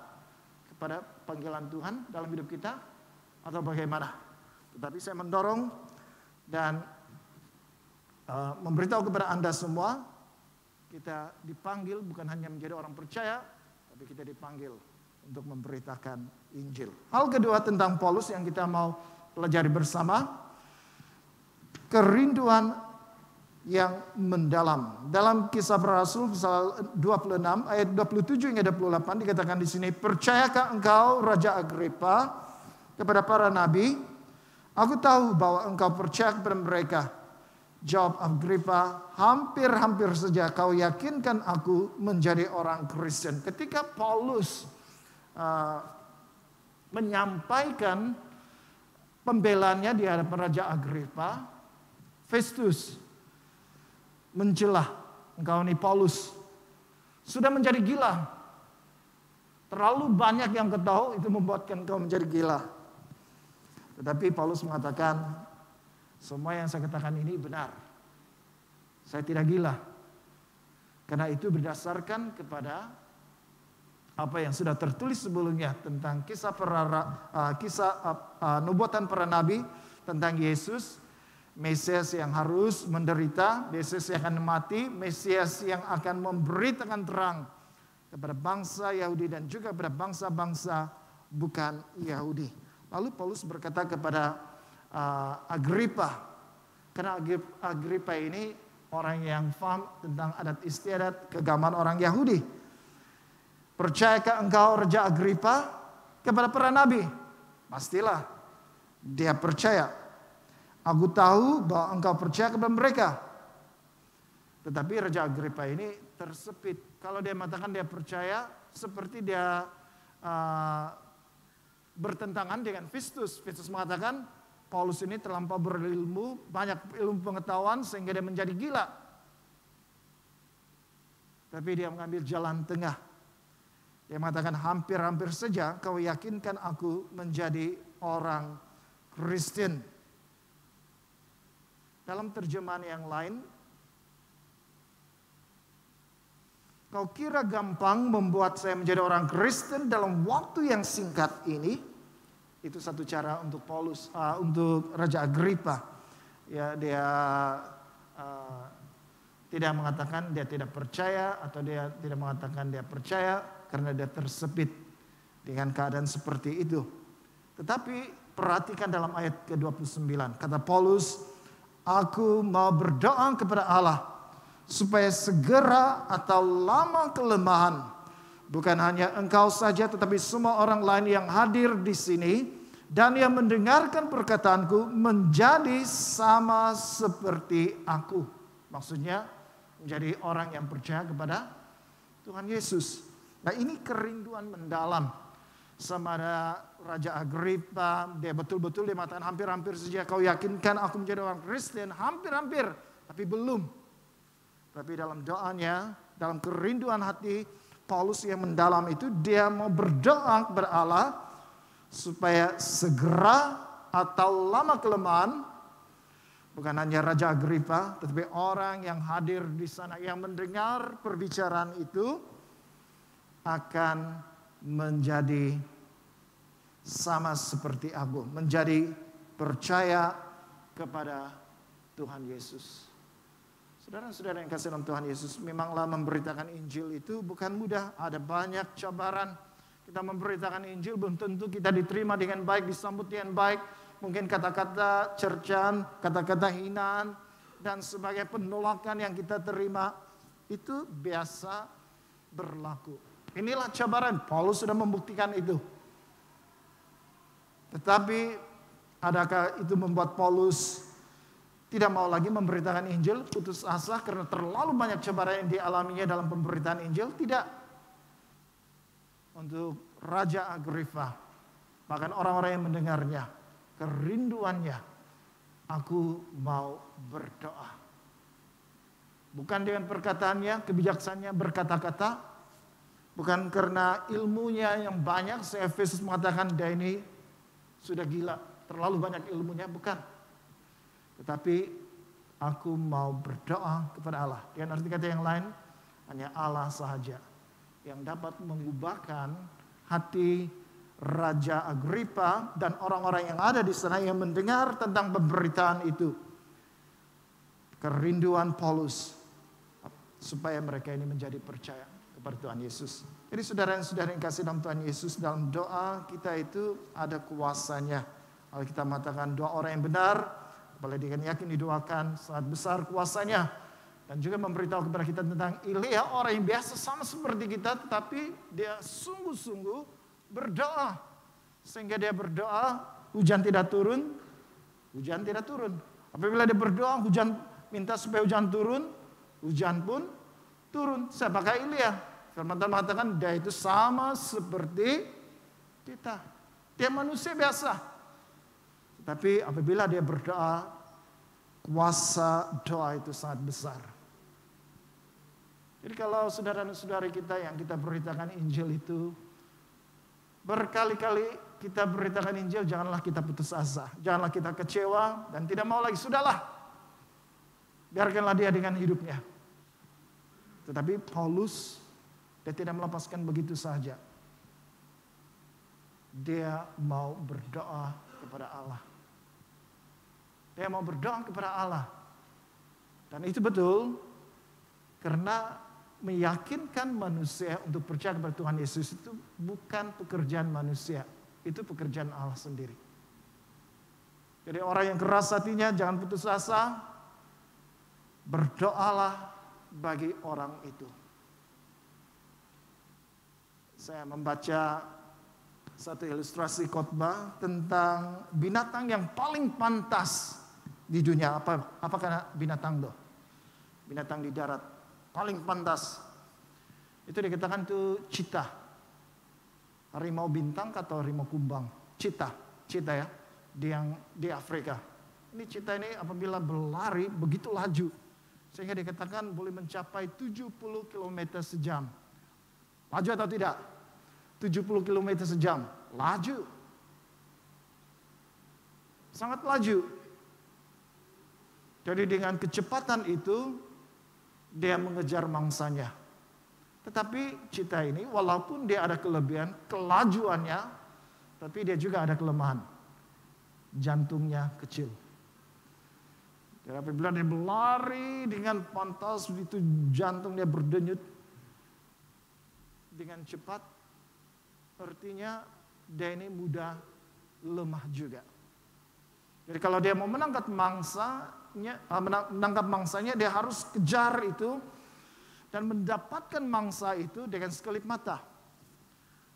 kepada panggilan Tuhan dalam hidup kita atau bagaimana? Tetapi saya mendorong dan memberitahu kepada Anda semua, kita dipanggil bukan hanya menjadi orang percaya, tapi kita dipanggil untuk memberitakan Injil. Hal kedua tentang Paulus yang kita mau pelajari bersama, kerinduan yang mendalam. Dalam Kisah Para Rasul pasal 26 ayat 27 hingga 28 dikatakan di sini, percayakah engkau Raja Agripa kepada para nabi? Aku tahu bahwa engkau percaya kepada mereka. Jawab Agripa, hampir-hampir saja kau yakinkan aku menjadi orang Kristen. Ketika Paulus menyampaikan pembelaannya di hadapan Raja Agripa, Festus mencelah, engkau ini Paulus sudah menjadi gila. Terlalu banyak yang kau tahu, itu membuatkan kau menjadi gila. Tetapi Paulus mengatakan, semua yang saya katakan ini benar. Saya tidak gila. Karena itu berdasarkan kepada apa yang sudah tertulis sebelumnya tentang kisah nubuatan para nabi tentang Yesus, Mesias yang harus menderita, Mesias yang akan mati, Mesias yang akan memberitakan terang kepada bangsa Yahudi dan juga kepada bangsa-bangsa bukan Yahudi. Lalu Paulus berkata kepada Agripa, karena Agripa ini orang yang paham tentang adat istiadat keagamaan orang Yahudi. Percayakah engkau Raja Agripa kepada para nabi? Pastilah dia percaya. Aku tahu bahwa engkau percaya kepada mereka. Tetapi Raja Agripa ini tersepit. Kalau dia mengatakan dia percaya, seperti dia bertentangan dengan Festus. Festus mengatakan Paulus ini terlampau berilmu, banyak ilmu pengetahuan sehingga dia menjadi gila. Tapi dia mengambil jalan tengah. Dia mengatakan hampir-hampir saja kau yakinkan aku menjadi orang Kristen. Dalam terjemahan yang lain, kau kira gampang membuat saya menjadi orang Kristen dalam waktu yang singkat ini? Itu satu cara untuk Paulus, untuk Raja Agripa. Ya, dia tidak mengatakan dia tidak percaya atau dia tidak mengatakan dia percaya karena dia tersepit dengan keadaan seperti itu. Tetapi perhatikan dalam ayat ke-29, kata Paulus, aku mau berdoa kepada Allah supaya segera atau lama kelemahan, bukan hanya engkau saja tetapi semua orang lain yang hadir di sini dan yang mendengarkan perkataanku menjadi sama seperti aku. Maksudnya menjadi orang yang percaya kepada Tuhan Yesus. Nah, ini kerinduan mendalam sama ada Raja Agripa. Dia betul-betul dia mengatakan hampir-hampir saja kau yakinkan aku menjadi orang Kristen. Hampir-hampir, tapi belum. Tapi dalam doanya, dalam kerinduan hati Paulus yang mendalam itu, dia mau berdoa kepada Allah supaya segera atau lama kelemahan, bukan hanya Raja Agripa, tetapi orang yang hadir di sana yang mendengar perbicaraan itu akan menjadi sama seperti aku, menjadi percaya kepada Tuhan Yesus. Saudara-saudara yang kasih dalam Tuhan Yesus, memanglah memberitakan Injil itu bukan mudah. Ada banyak cabaran. Kita memberitakan Injil belum tentu kita diterima dengan baik, disambut dengan baik. mungkin kata-kata cercaan, kata-kata hinaan, dan sebagai penolakan yang kita terima, itu biasa berlaku. Inilah cabaran, Paulus sudah membuktikan itu. Tetapi adakah itu membuat Paulus tidak mau lagi memberitakan Injil, putus asa karena terlalu banyak cabaran yang dialaminya dalam pemberitaan Injil? Tidak. Untuk Raja Agripa, bahkan orang-orang yang mendengarnya, kerinduannya, aku mau berdoa. Bukan dengan perkataannya, kebijaksanaannya berkata-kata, bukan karena ilmunya yang banyak, Efesus mengatakan dia ini sudah gila, terlalu banyak ilmunya, bukan. Tetapi aku mau berdoa kepada Allah. Dengan arti kata yang lain, hanya Allah sahaja yang dapat mengubahkan hati Raja Agripa dan orang-orang yang ada di sana yang mendengar tentang pemberitaan itu. Kerinduan Paulus supaya mereka ini menjadi percaya kepada Tuhan Yesus. Jadi saudara-saudara yang kasih dalam Tuhan Yesus, dalam doa kita itu ada kuasanya. Kalau kita mengatakan doa orang yang benar, apalagi dengan yakin didoakan, sangat besar kuasanya. Dan juga memberitahu kepada kita tentang Elia, orang yang biasa sama seperti kita, tetapi dia sungguh-sungguh berdoa. Sehingga dia berdoa, hujan tidak turun, hujan tidak turun. Apabila dia berdoa, hujan minta supaya hujan turun, hujan pun turun. Saya pakai Elia. Firman Tuhan mengatakan dia itu sama seperti kita. Dia manusia biasa. Tetapi apabila dia berdoa, kuasa doa itu sangat besar. Jadi kalau saudara-saudari kita yang kita beritakan Injil itu, berkali-kali kita beritakan Injil, janganlah kita putus asa. Janganlah kita kecewa dan tidak mau lagi. Sudahlah, biarkanlah dia dengan hidupnya. Tetapi Paulus, dia tidak melepaskan begitu saja. Dia mau berdoa kepada Allah. Dia mau berdoa kepada Allah. Dan itu betul, karena meyakinkan manusia untuk percaya kepada Tuhan Yesus itu bukan pekerjaan manusia, itu pekerjaan Allah sendiri. Jadi orang yang keras hatinya jangan putus asa, berdoalah bagi orang itu. Saya membaca satu ilustrasi khotbah tentang binatang yang paling pantas di dunia. Apakah binatang itu? Binatang di darat paling pantas. Itu dikatakan itu cheetah. Harimau bintang atau harimau kumbang. Cheetah ya, di Afrika. Ini cheetah ini apabila berlari begitu laju, sehingga dikatakan boleh mencapai 70 km sejam. Laju atau tidak? 70 km sejam. Laju. Sangat laju. Jadi dengan kecepatan itu, dia mengejar mangsanya. Tetapi cheetah ini walaupun dia ada kelebihan kelajuannya, tapi dia juga ada kelemahan. Jantungnya kecil. Jadi apabila dia berlari dengan pantas, itu jantung dia berdenyut dengan cepat, artinya dia ini mudah lemah juga. Jadi kalau dia mau menangkap mangsanya, dia harus kejar itu dan mendapatkan mangsa itu dengan sekelip mata.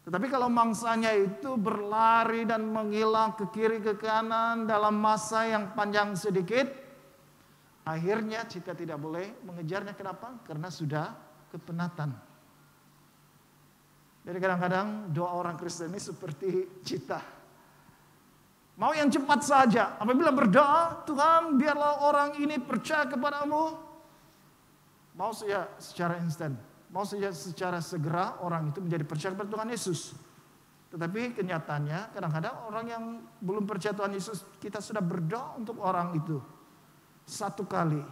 Tetapi kalau mangsanya itu berlari dan menghilang ke kiri ke kanan dalam masa yang panjang sedikit, akhirnya kita tidak boleh mengejarnya. Kenapa? Karena sudah kepenatan. Jadi kadang-kadang doa orang Kristen ini seperti cheetah. Mau yang cepat saja. Apabila berdoa, Tuhan biarlah orang ini percaya kepadamu. Mau saja secara instan. Mau saja secara segera orang itu menjadi percaya kepada Tuhan Yesus. Tetapi kenyataannya kadang-kadang orang yang belum percaya Tuhan Yesus, kita sudah berdoa untuk orang itu. 1 kali,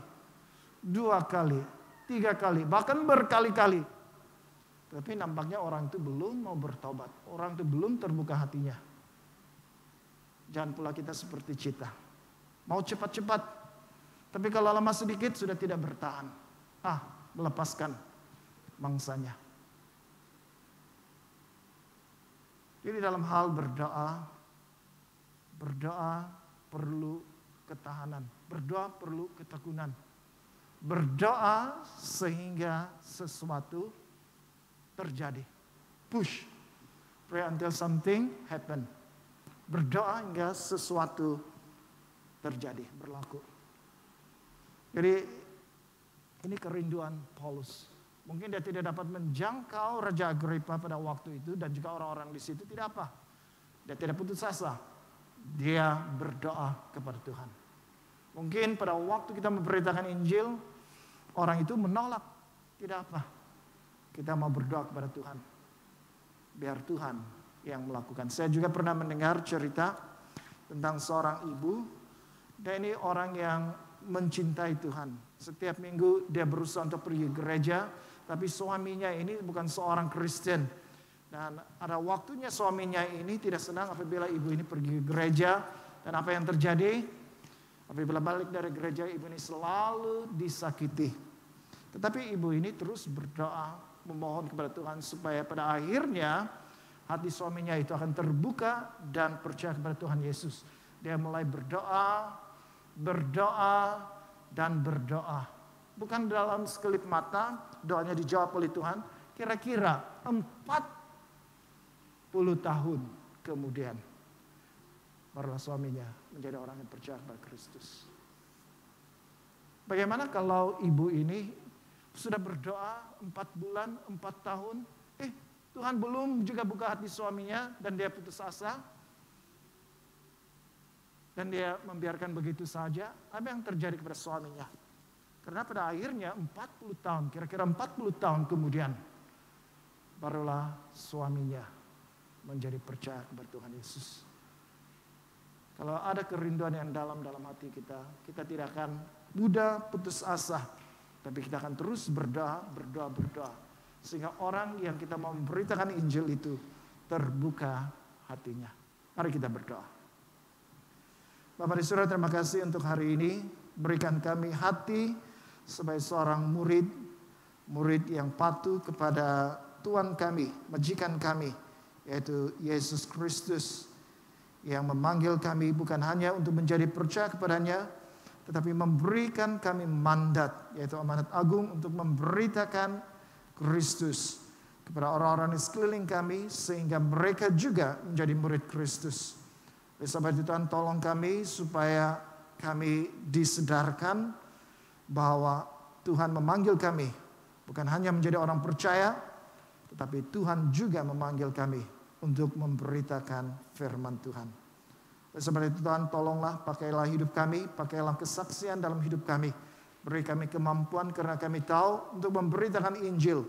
2 kali, 3 kali, bahkan berkali-kali. Tapi nampaknya orang itu belum mau bertobat. Orang itu belum terbuka hatinya. Jangan pula kita seperti cheetah. Mau cepat-cepat. Tapi kalau lama sedikit sudah tidak bertahan. Melepaskan mangsanya. Jadi dalam hal berdoa, Berdoa perlu ketahanan. Berdoa perlu ketekunan. Berdoa sehingga sesuatu terjadi. Push. Pray until something happen. Berdoa hingga sesuatu terjadi, berlaku. Jadi ini kerinduan Paulus. Mungkin dia tidak dapat menjangkau Raja Agrippa pada waktu itu dan juga orang-orang di situ, tidak apa. Dia tidak putus asa. Dia berdoa kepada Tuhan. Mungkin pada waktu kita memberitakan Injil, orang itu menolak. Tidak apa. Kita mau berdoa kepada Tuhan. Biar Tuhan yang melakukan. Saya juga pernah mendengar cerita tentang seorang ibu. Dan ini orang yang mencintai Tuhan. Setiap minggu dia berusaha untuk pergi gereja. Tapi suaminya ini bukan seorang Kristen. Dan ada waktunya suaminya ini tidak senang apabila ibu ini pergi ke gereja. Dan apa yang terjadi? Apabila balik dari gereja, ibu ini selalu disakiti. Tetapi ibu ini terus berdoa, memohon kepada Tuhan supaya pada akhirnya hati suaminya itu akan terbuka dan percaya kepada Tuhan Yesus. Dia mulai berdoa, dan berdoa. Bukan dalam sekelip mata, doanya dijawab oleh Tuhan. Kira-kira 40 tahun kemudian, barulah suaminya menjadi orang yang percaya kepada Kristus. Bagaimana kalau ibu ini sudah berdoa 4 bulan, 4 tahun, Tuhan belum juga buka hati suaminya dan dia putus asa. Dan dia membiarkan begitu saja. Apa yang terjadi kepada suaminya? Karena pada akhirnya 40 tahun, kira-kira 40 tahun kemudian, barulah suaminya menjadi percaya kepada Tuhan Yesus. Kalau ada kerinduan yang dalam hati kita, kita tidak akan mudah putus asa. Tapi kita akan terus berdoa. Sehingga orang yang kita mau memberitakan Injil itu terbuka hatinya. Mari kita berdoa. Bapak dan Saudara, terima kasih untuk hari ini. Berikan kami hati sebagai seorang murid yang patuh kepada Tuhan kami, majikan kami, yaitu Yesus Kristus, yang memanggil kami bukan hanya untuk menjadi percaya kepadanya, tetapi memberikan kami mandat, yaitu amanat agung untuk memberitakan Kristus kepada orang-orang di sekeliling kami, sehingga mereka juga menjadi murid Kristus. Oleh sebab itu Tuhan, tolong kami supaya kami disedarkan bahwa Tuhan memanggil kami bukan hanya menjadi orang percaya, tetapi Tuhan juga memanggil kami untuk memberitakan firman Tuhan. Oleh sebab itu Tuhan, tolonglah, pakailah hidup kami, pakailah kesaksian dalam hidup kami. Beri kami kemampuan karena kami tahu untuk memberitakan Injil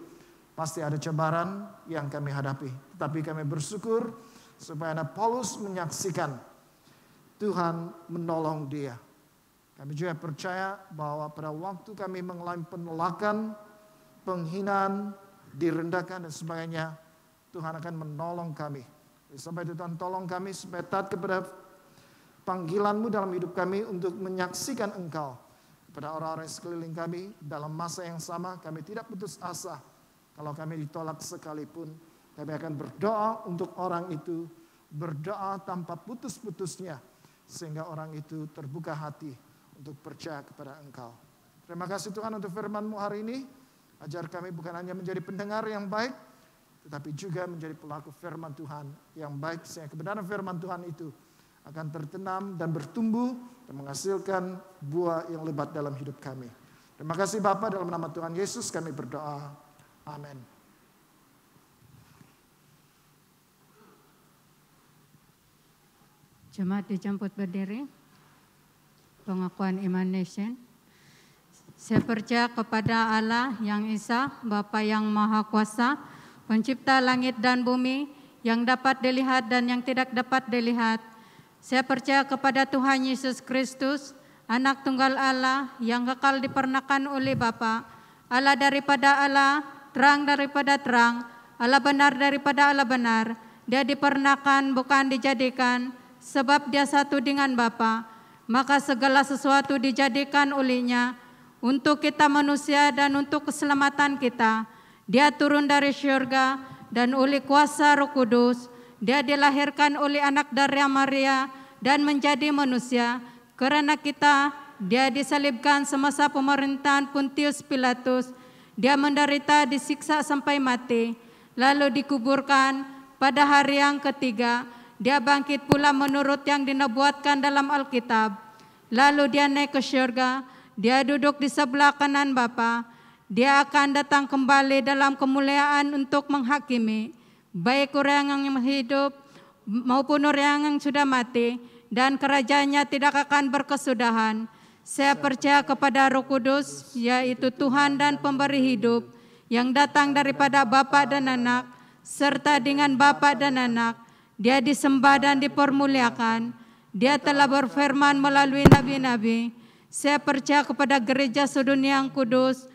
pasti ada cabaran yang kami hadapi. Tetapi kami bersyukur supaya Paulus menyaksikan Tuhan menolong dia. Kami juga percaya bahwa pada waktu kami mengalami penolakan, penghinaan, direndahkan dan sebagainya, Tuhan akan menolong kami. Sampai itu Tuhan, tolong kami supaya taat kepada panggilan-Mu dalam hidup kami untuk menyaksikan Engkau kepada orang-orang sekeliling kami. Dalam masa yang sama kami tidak putus asa. Kalau kami ditolak sekalipun, kami akan berdoa untuk orang itu, berdoa tanpa putus-putusnya, sehingga orang itu terbuka hati untuk percaya kepada Engkau. Terima kasih Tuhan untuk firman-Mu hari ini. Ajar kami bukan hanya menjadi pendengar yang baik, tetapi juga menjadi pelaku firman Tuhan yang baik, sehingga kebenaran firman Tuhan itu akan tertanam dan bertumbuh dan menghasilkan buah yang lebat dalam hidup kami. Terima kasih Bapa, dalam nama Tuhan Yesus kami berdoa. Amin. Jemaat dijemput berdiri. Pengakuan iman nation. Saya percaya kepada Allah yang Esa, Bapa yang Maha Kuasa, Pencipta langit dan bumi, yang dapat dilihat dan yang tidak dapat dilihat. Saya percaya kepada Tuhan Yesus Kristus, Anak Tunggal Allah yang kekal dipernakan oleh Bapa, Allah daripada Allah, terang daripada terang, Allah benar daripada Allah benar. Dia dipernakan bukan dijadikan, sebab dia satu dengan Bapa. Maka segala sesuatu dijadikan olehnya untuk kita manusia dan untuk keselamatan kita. Dia turun dari syurga dan oleh kuasa Roh Kudus. Dia dilahirkan oleh anak dari Maria dan menjadi manusia. Karena kita, Dia disalibkan semasa pemerintahan Pontius Pilatus. Dia menderita, disiksa sampai mati, lalu dikuburkan. Pada hari yang ketiga, Dia bangkit pula menurut yang dinubuatkan dalam Alkitab. Lalu Dia naik ke syurga, Dia duduk di sebelah kanan Bapa. Dia akan datang kembali dalam kemuliaan untuk menghakimi, baik orang yang hidup maupun orang yang sudah mati, dan kerajaannya tidak akan berkesudahan. Saya percaya kepada Roh Kudus, yaitu Tuhan dan pemberi hidup, yang datang daripada Bapa dan Anak, serta dengan Bapa dan Anak. Dia disembah dan dipermuliakan. Dia telah berfirman melalui nabi-nabi. Saya percaya kepada gereja sedunia yang kudus,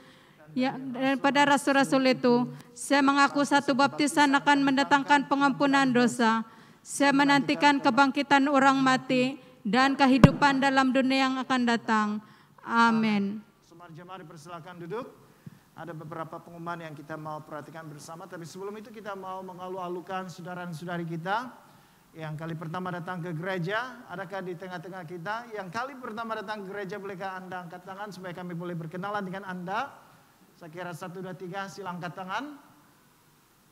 dan pada rasul-rasul itu. Saya mengaku satu baptisan akan mendatangkan pengampunan dosa. Saya menantikan kebangkitan orang mati dan kehidupan dalam dunia yang akan datang. Amin. Semua jemaat dipersilakan duduk. Ada beberapa pengumuman yang kita mau perhatikan bersama. Tapi sebelum itu kita mau mengalu-alukan saudara dan saudari kita yang kali pertama datang ke gereja. Adakah di tengah-tengah kita yang kali pertama datang ke gereja? Bolehkah Anda angkat tangan supaya kami boleh berkenalan dengan Anda? Saya kira 1, 2, 3 silang angkat tangan.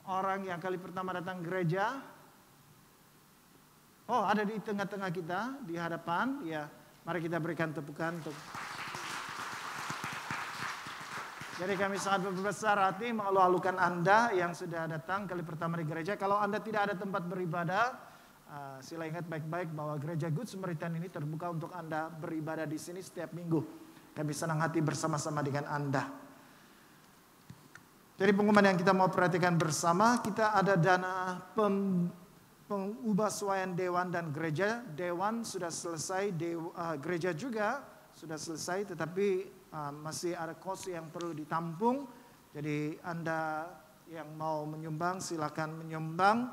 Orang yang kali pertama datang ke gereja. Oh, ada di tengah-tengah kita, di hadapan. Ya, mari kita berikan tepukan untuk. Jadi kami sangat berbesar hati mengalu-alukan Anda yang sudah datang kali pertama di gereja. Kalau Anda tidak ada tempat beribadah, sila ingat baik-baik bahwa gereja Good Samaritan ini terbuka untuk Anda beribadah di sini setiap minggu. Kami senang hati bersama-sama dengan Anda. Jadi pengumuman yang kita mau perhatikan bersama, kita ada dana pengubahsuaian dewan dan gereja. Dewan sudah selesai, gereja juga sudah selesai, tetapi masih ada kos yang perlu ditampung. Jadi Anda yang mau menyumbang silakan menyumbang.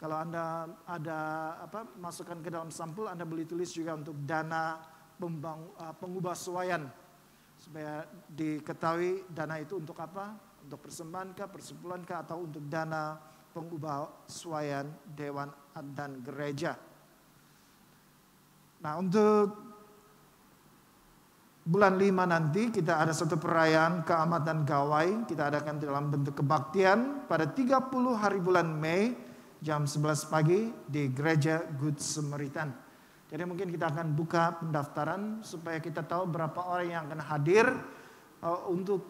Kalau Anda ada masukkan ke dalam sampul, Anda boleh tulis juga untuk dana pengubahsuaian supaya diketahui dana itu untuk apa? Untuk persembahan kah, persepuluhan kah, atau untuk dana pengubahsuaian dewan dan gereja. Nah, untuk bulan 5 nanti kita ada satu perayaan keamatan gawai. Kita adakan dalam bentuk kebaktian pada 30 hari bulan Mei jam 11 pagi di gereja Good Samaritan. Jadi mungkin kita akan buka pendaftaran supaya kita tahu berapa orang yang akan hadir untuk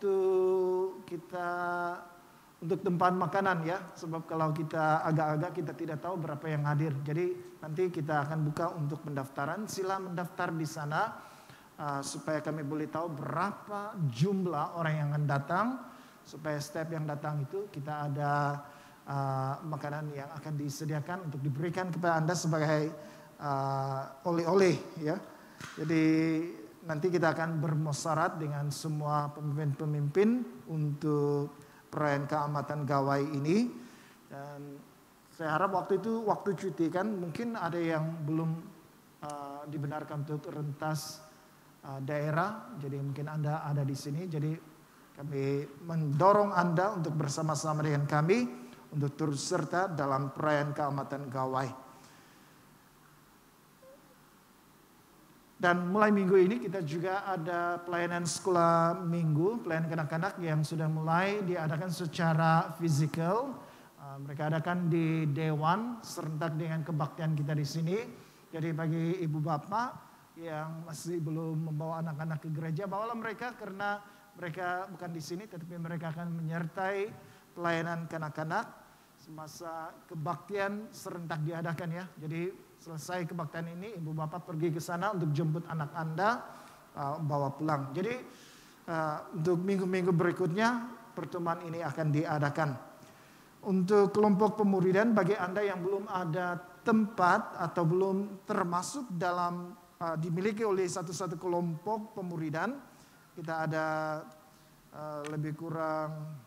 tempat makanan ya. Sebab kalau kita agak-agak kita tidak tahu berapa yang hadir. Jadi nanti kita akan buka untuk pendaftaran. Sila mendaftar di sana supaya kami boleh tahu berapa jumlah orang yang akan datang. Supaya setiap yang datang itu kita ada makanan yang akan disediakan untuk diberikan kepada Anda sebagai oleh-oleh ya. Jadi nanti kita akan bermusyawarah dengan semua pemimpin-pemimpin untuk perayaan keamatan gawai ini. Dan saya harap waktu itu waktu cuti kan, mungkin ada yang belum dibenarkan untuk rentas daerah. Jadi mungkin Anda ada di sini. Jadi kami mendorong Anda untuk bersama-sama dengan kami untuk turut serta dalam perayaan keamatan gawai. Dan mulai minggu ini kita juga ada pelayanan sekolah minggu, pelayanan kanak-kanak yang sudah mulai diadakan secara fisikal. Mereka adakan di Dewan serentak dengan kebaktian kita di sini. Jadi bagi ibu bapak yang masih belum membawa anak-anak ke gereja, bawalah mereka karena mereka bukan di sini, tetapi mereka akan menyertai pelayanan kanak-kanak semasa kebaktian serentak diadakan ya. Jadi selesai kebaktian ini, ibu bapak pergi ke sana untuk jemput anak Anda, bawa pulang. Jadi untuk minggu-minggu berikutnya pertemuan ini akan diadakan. Untuk kelompok pemuridan, bagi Anda yang belum ada tempat atau belum termasuk dalam dimiliki oleh satu-satu kelompok pemuridan, kita ada lebih kurang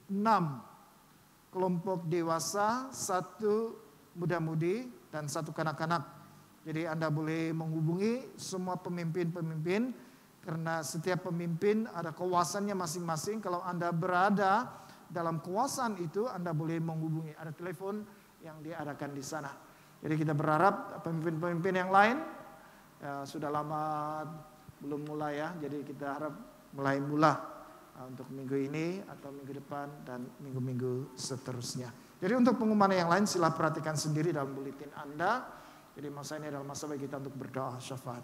6 kelompok dewasa, 1 muda-mudi, dan 1 kanak-kanak. Jadi Anda boleh menghubungi semua pemimpin-pemimpin karena setiap pemimpin ada kuasanya masing-masing. Kalau Anda berada dalam kuasaan itu, Anda boleh menghubungi. Ada telepon yang diadakan di sana. Jadi kita berharap pemimpin-pemimpin yang lain sudah lama belum mulai ya. Jadi kita harap mulai untuk minggu ini atau minggu depan dan minggu-minggu seterusnya. Jadi untuk pengumuman yang lain sila perhatikan sendiri dalam buletin Anda. Jadi masa ini adalah masa bagi kita untuk berdoa syafaat.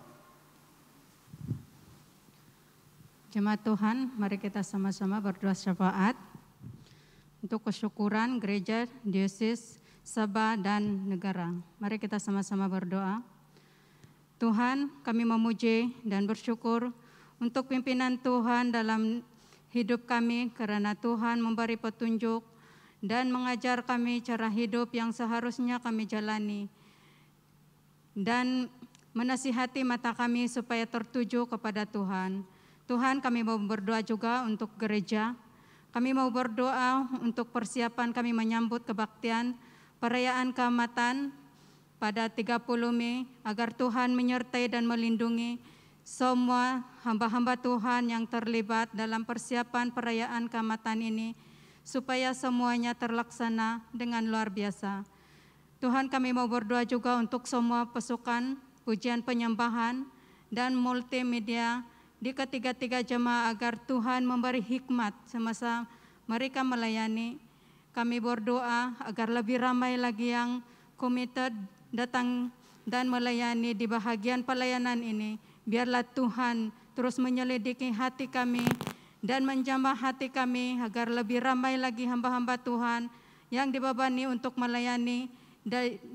Jemaat Tuhan, mari kita sama-sama berdoa syafaat untuk kesyukuran gereja, diosis, Sabah dan negara. Mari kita sama-sama berdoa. Tuhan, kami memuji dan bersyukur untuk pimpinan Tuhan dalam hidup kami karena Tuhan memberi petunjuk dan mengajar kami cara hidup yang seharusnya kami jalani dan menasihati mata kami supaya tertuju kepada Tuhan. Tuhan, kami mau berdoa juga untuk gereja. Kami mau berdoa untuk persiapan kami menyambut kebaktian perayaan keamatan pada 30 Mei agar Tuhan menyertai dan melindungi semua hamba-hamba Tuhan yang terlibat dalam persiapan perayaan keamatan ini supaya semuanya terlaksana dengan luar biasa. Tuhan, kami mau berdoa juga untuk semua pasukan pujian penyembahan dan multimedia di ketiga-tiga jemaah agar Tuhan memberi hikmat semasa mereka melayani. Kami berdoa agar lebih ramai lagi yang committed datang dan melayani di bahagian pelayanan ini. Biarlah Tuhan terus menyelidiki hati kami dan menjamah hati kami agar lebih ramai lagi hamba-hamba Tuhan yang dibebani untuk melayani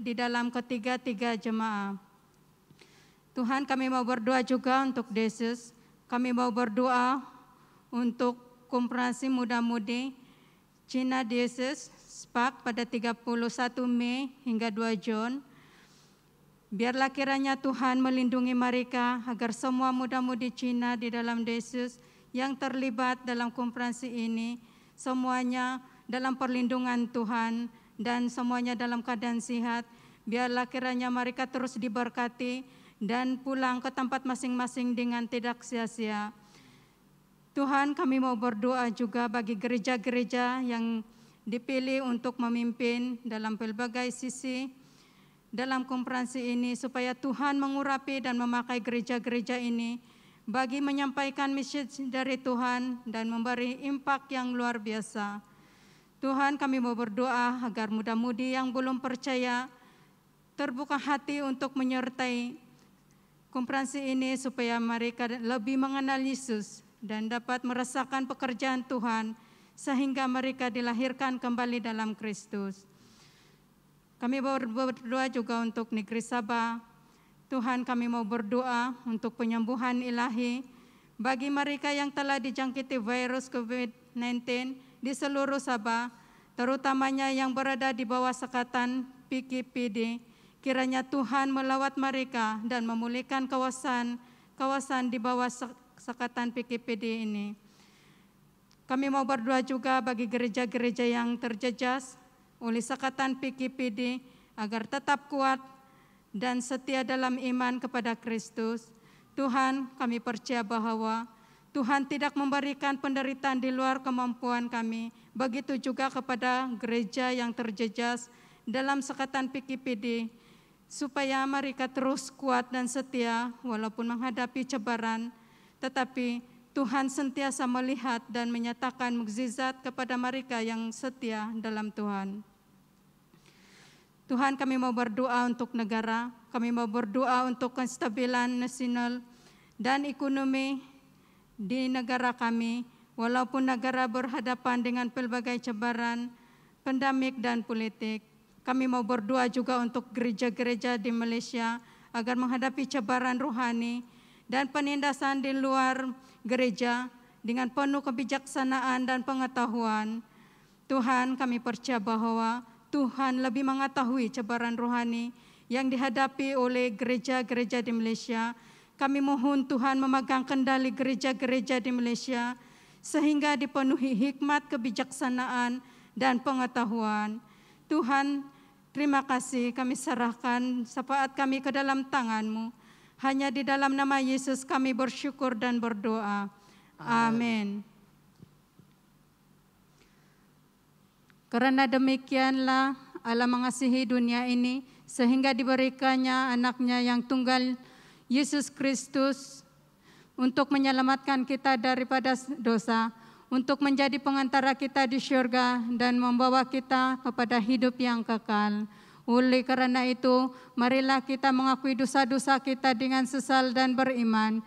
di dalam ketiga-tiga jemaah. Tuhan, kami mau berdoa juga untuk Yesus. Kami mau berdoa untuk Konferensi Muda-Mudi Cina Yesus SPAK pada 31 Mei hingga 2 Jun. Biarlah kiranya Tuhan melindungi mereka agar semua muda-mudi Cina di dalam Yesus yang terlibat dalam konferensi ini semuanya dalam perlindungan Tuhan dan semuanya dalam keadaan sehat. Biarlah kiranya mereka terus diberkati dan pulang ke tempat masing-masing dengan tidak sia-sia. Tuhan, kami mau berdoa juga bagi gereja-gereja yang dipilih untuk memimpin dalam pelbagai sisi dalam konferensi ini supaya Tuhan mengurapi dan memakai gereja-gereja ini bagi menyampaikan misi dari Tuhan dan memberi impak yang luar biasa. Tuhan, kami mau berdoa agar muda-mudi yang belum percaya terbuka hati untuk menyertai konferensi ini supaya mereka lebih mengenal Yesus dan dapat merasakan pekerjaan Tuhan sehingga mereka dilahirkan kembali dalam Kristus. Kami berdoa juga untuk negeri Sabah. Tuhan, kami mau berdoa untuk penyembuhan ilahi bagi mereka yang telah dijangkiti virus COVID-19 di seluruh Sabah, terutamanya yang berada di bawah sekatan PKPD. Kiranya Tuhan melawat mereka dan memulihkan kawasan di bawah sekatan PKPD ini. Kami mau berdoa juga bagi gereja-gereja yang terjejas oleh sekatan PKPD agar tetap kuat dan setia dalam iman kepada Kristus. Tuhan, kami percaya bahwa Tuhan tidak memberikan penderitaan di luar kemampuan kami. Begitu juga kepada gereja yang terjejas dalam sekatan PKPD, supaya mereka terus kuat dan setia walaupun menghadapi cabaran, tetapi Tuhan sentiasa melihat dan menyatakan mukjizat kepada mereka yang setia dalam Tuhan. Tuhan, kami mau berdoa untuk negara, kami mau berdoa untuk kestabilan nasional dan ekonomi di negara kami, walaupun negara berhadapan dengan pelbagai cabaran, pandemik dan politik. Kami mau berdoa juga untuk gereja-gereja di Malaysia agar menghadapi cabaran rohani dan penindasan di luar gereja dengan penuh kebijaksanaan dan pengetahuan. Tuhan, kami percaya bahwa Tuhan lebih mengetahui cabaran rohani yang dihadapi oleh gereja-gereja di Malaysia. Kami mohon Tuhan memegang kendali gereja-gereja di Malaysia sehingga dipenuhi hikmat, kebijaksanaan, dan pengetahuan. Tuhan, terima kasih, kami serahkan syafaat kami ke dalam tangan-Mu. Hanya di dalam nama Yesus kami bersyukur dan berdoa. Amin. Karena demikianlah Allah mengasihi dunia ini sehingga diberikannya anaknya yang tunggal, Yesus Kristus, untuk menyelamatkan kita daripada dosa, untuk menjadi pengantara kita di syurga dan membawa kita kepada hidup yang kekal. Oleh karena itu, marilah kita mengakui dosa-dosa kita dengan sesal dan beriman,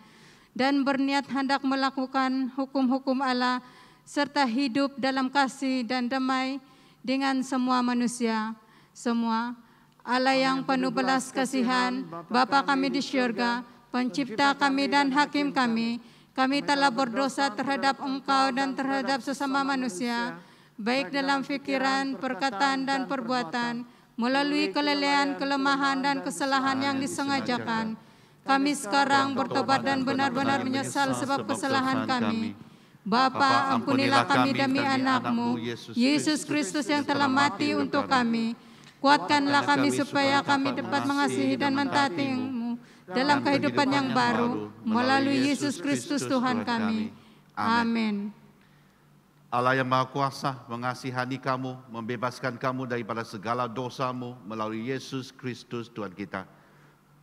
dan berniat hendak melakukan hukum-hukum Allah, serta hidup dalam kasih dan damai dengan semua manusia. Semua Allah yang penuh belas kasihan, Bapa kami di syurga, Pencipta kami dan Hakim kami telah berdosa terhadap Engkau dan terhadap sesama manusia, baik dalam pikiran, perkataan, dan perbuatan, melalui kelelehan, kelemahan, dan kesalahan yang disengajakan. Kami sekarang bertobat dan benar-benar menyesal sebab kesalahan kami. Bapa, ampunilah kami demi anak-Mu, Yesus Kristus yang telah mati untuk kami. Kuatkanlah kami supaya kami dapat mengasihi dan mentaati-Mu dalam kehidupan yang baru, melalui Yesus Kristus Tuhan kami. Amin. Allah yang Maha Kuasa mengasihani kamu, membebaskan kamu daripada segala dosamu melalui Yesus Kristus Tuhan kita.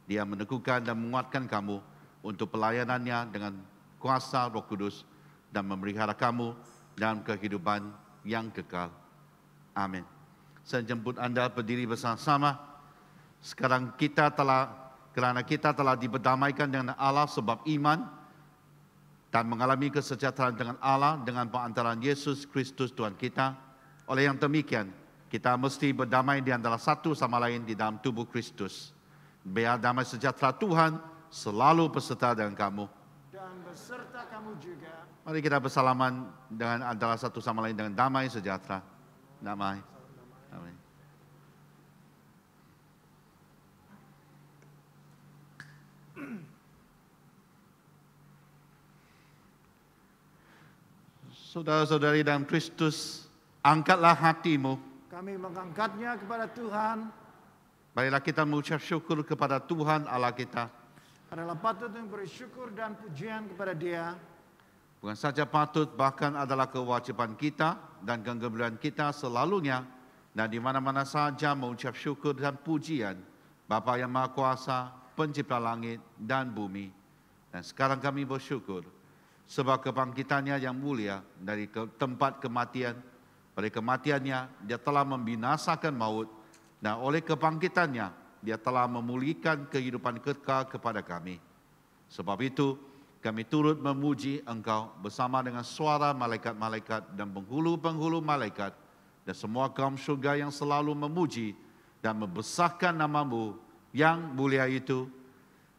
Dia meneguhkan dan menguatkan kamu untuk pelayanannya dengan kuasa Roh Kudus dan memelihara kamu dalam kehidupan yang kekal. Amin. Saya jemput Anda berdiri bersama-sama. Sekarang kerana kita telah diberdamaikan dengan Allah sebab iman dan mengalami kesejahteraan dengan Allah dengan perantaraan Yesus Kristus Tuhan kita. Oleh yang demikian, kita mesti berdamai di antara satu sama lain di dalam tubuh Kristus. Biar damai sejahtera Tuhan selalu beserta dengan kamu. Dan beserta kamu juga. Mari kita bersalaman dengan antara satu sama lain dengan damai sejahtera. Damai. Amin. Saudara-saudari dalam Kristus, angkatlah hatimu. Kami mengangkatnya kepada Tuhan. Marilah kita mengucap syukur kepada Tuhan Allah kita. Adalah patut untuk bersyukur dan pujian kepada Dia. Bukan saja patut, bahkan adalah kewajiban kita dan kegembiraan kita selalunya dan di mana-mana saja mengucap syukur dan pujian Bapa yang Maha Kuasa, Pencipta langit dan bumi. Dan sekarang kami bersyukur sebab kebangkitannya yang mulia dari tempat kematian. Pada kematiannya, Dia telah membinasakan maut. Dan oleh kebangkitannya, Dia telah memulihkan kehidupan kekal kepada kami. Sebab itu, kami turut memuji Engkau bersama dengan suara malaikat-malaikat dan penghulu-penghulu malaikat dan semua kaum syurga yang selalu memuji dan membesarkan nama-Mu yang mulia itu.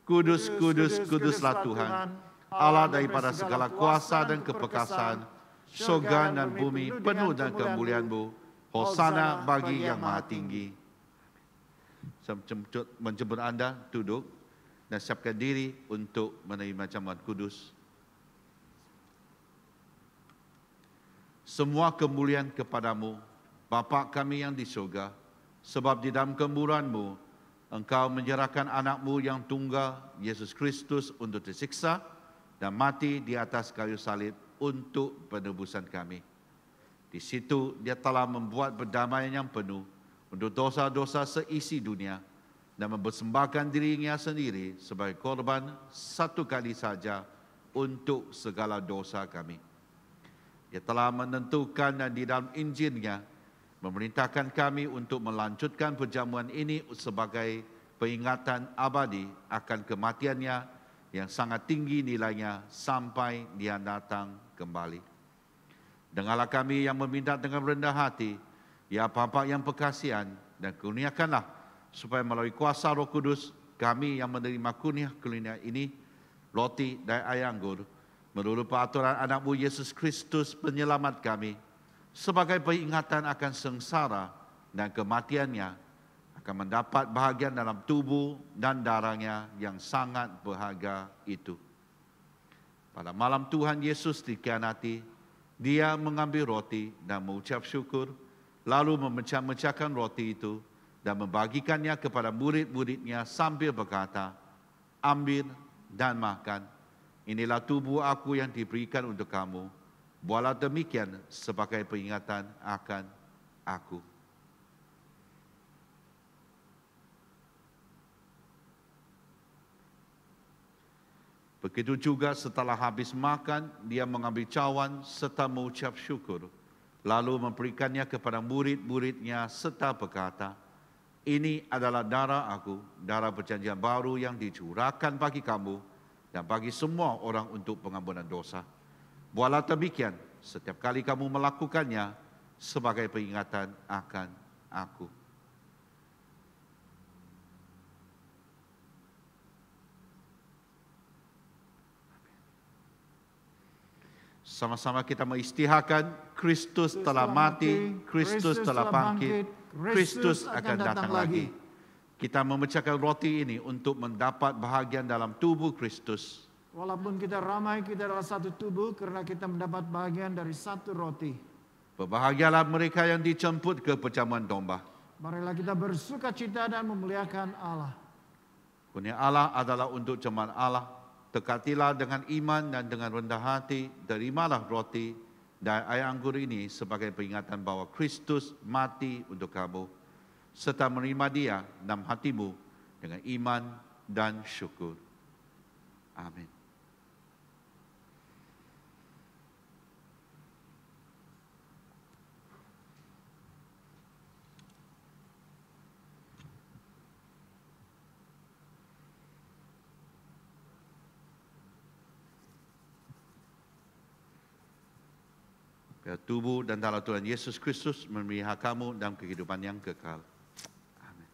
Kudus, kudus, kuduslah Tuhan, Allah daripada segala kuasa dan keperkasaan, surga dan bumi penuh dengan kemuliaan-Mu. Hosana bagi yang maha tinggi. Saya menjemput Anda duduk dan siapkan diri untuk menerima jamuan kudus. Semua kemuliaan kepadamu, Bapa kami yang di surga, sebab di dalam kemurahan-Mu, Engkau menyerahkan anak-Mu yang tunggal, Yesus Kristus, untuk disiksa dan mati di atas kayu salib untuk penebusan kami. Di situ Dia telah membuat perdamaian yang penuh untuk dosa-dosa seisi dunia dan mempersembahkan dirinya sendiri sebagai korban satu kali saja untuk segala dosa kami. Dia telah menentukan dan di dalam Injil-Nya memerintahkan kami untuk melanjutkan perjamuan ini sebagai peringatan abadi akan kematian-Nya yang sangat tinggi nilainya sampai Dia datang kembali. Dengarlah kami yang meminta dengan rendah hati, ya Bapa yang berkasihan, dan kurniakanlah supaya melalui kuasa Roh Kudus kami yang menerima kurnia ini, roti dan air anggur, menurut peraturan anak-Mu Yesus Kristus penyelamat kami, sebagai peringatan akan sengsara dan kematian-Nya, akan mendapat bahagian dalam tubuh dan darah-Nya yang sangat berharga itu. Pada malam Tuhan Yesus dikhianati, Dia mengambil roti dan mengucap syukur, lalu memecah-mecahkan roti itu dan membagikannya kepada murid-murid-Nya sambil berkata, "Ambil dan makan. Inilah tubuh aku yang diberikan untuk kamu. Buatlah demikian sebagai peringatan akan aku." Begitu juga setelah habis makan, dia mengambil cawan serta mengucap syukur, lalu memberikannya kepada murid-muridnya serta berkata, "Ini adalah darah aku, darah perjanjian baru yang dicurahkan bagi kamu dan bagi semua orang untuk pengampunan dosa. Buatlah demikian setiap kali kamu melakukannya sebagai peringatan akan aku." Sama-sama kita mengisytiharkan, Kristus telah mati, Kristus telah bangkit, Kristus akan datang lagi. Kita memecahkan roti ini untuk mendapat bahagian dalam tubuh Kristus. Walaupun kita ramai, kita adalah satu tubuh karena kita mendapat bagian dari satu roti. Berbahagialah mereka yang dijemput ke perjamuan domba. Marilah kita bersuka cita dan memuliakan Allah. Kurnia Allah adalah untuk jemaat Allah. Dekatilah dengan iman dan dengan rendah hati, terimalah roti dan air anggur ini sebagai peringatan bahwa Kristus mati untuk kamu, serta menerima Dia dalam hatimu dengan iman dan syukur. Amin. Biar tubuh dan darah Tuhan Yesus Kristus memelihara kamu dalam kehidupan yang kekal. Amin.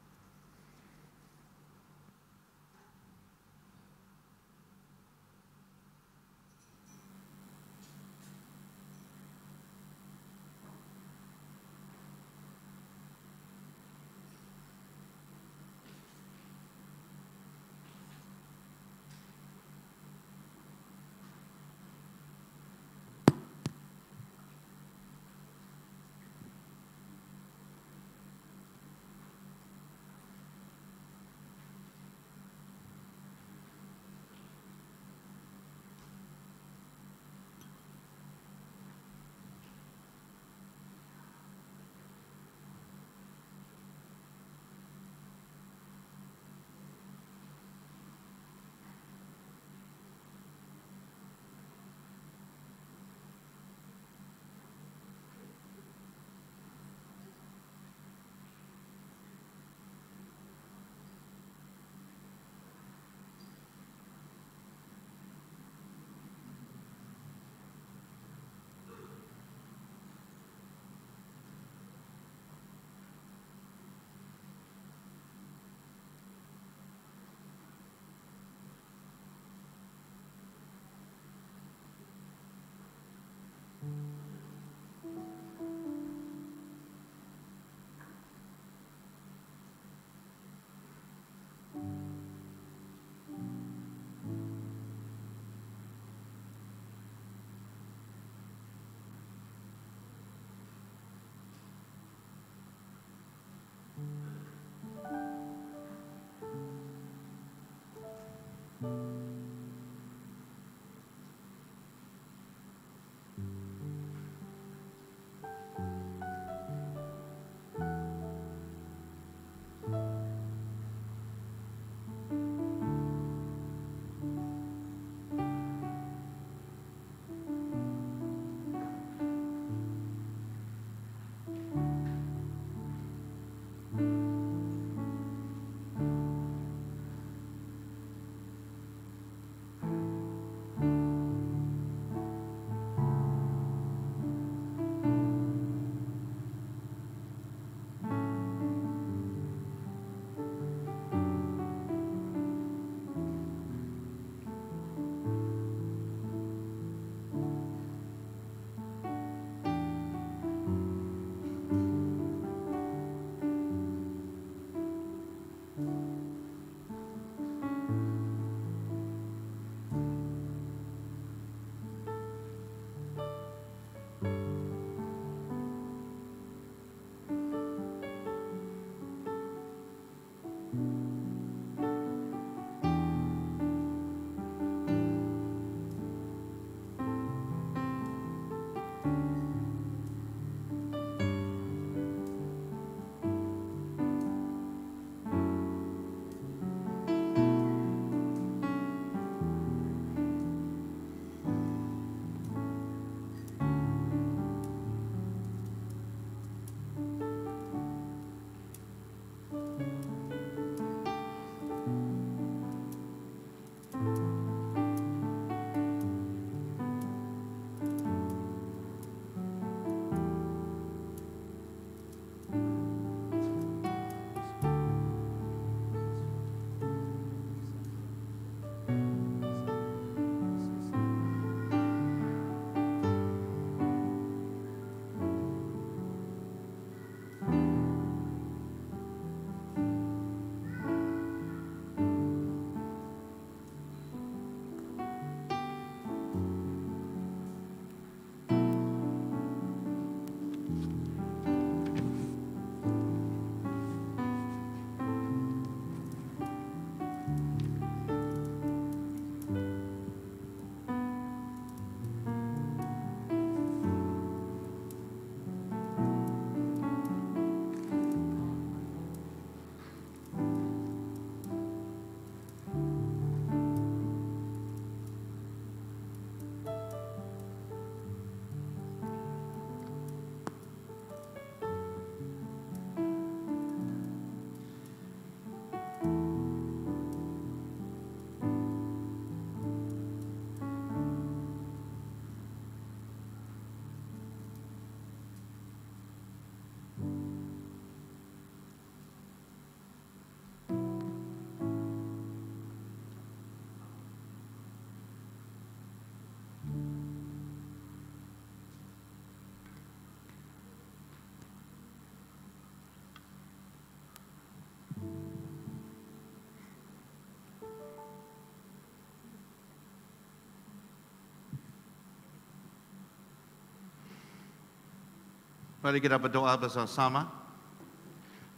Mari kita berdoa bersama-sama.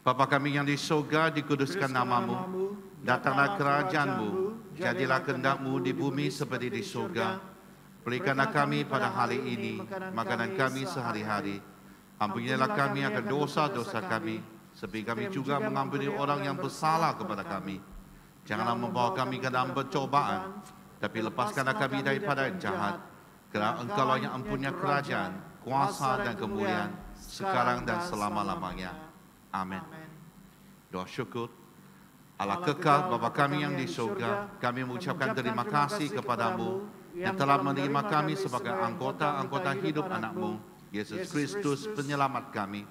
Bapa kami yang di surga, dikuduskan namamu, datanglah kerajaan-Mu, jadilah kehendak-Mu di bumi seperti di surga. Berikanlah kami pada hari ini makanan kami sehari-hari. Ampunilah kami akan dosa-dosa kami, seperti kami juga mengampuni orang yang bersalah kepada kami. Janganlah membawa kami ke dalam pencobaan, tapi lepaskanlah kami daripada yang jahat. Kerana Engkau yang mempunyai kerajaan, kuasa dan kemuliaan, sekarang dan selama-lamanya. Amin. Doa syukur. Allah kekal Bapa kami yang di surga, kami mengucapkan terima kasih kepadamu yang telah menerima kami sebagai anggota hidup anak-Mu, Yesus Kristus penyelamat kami.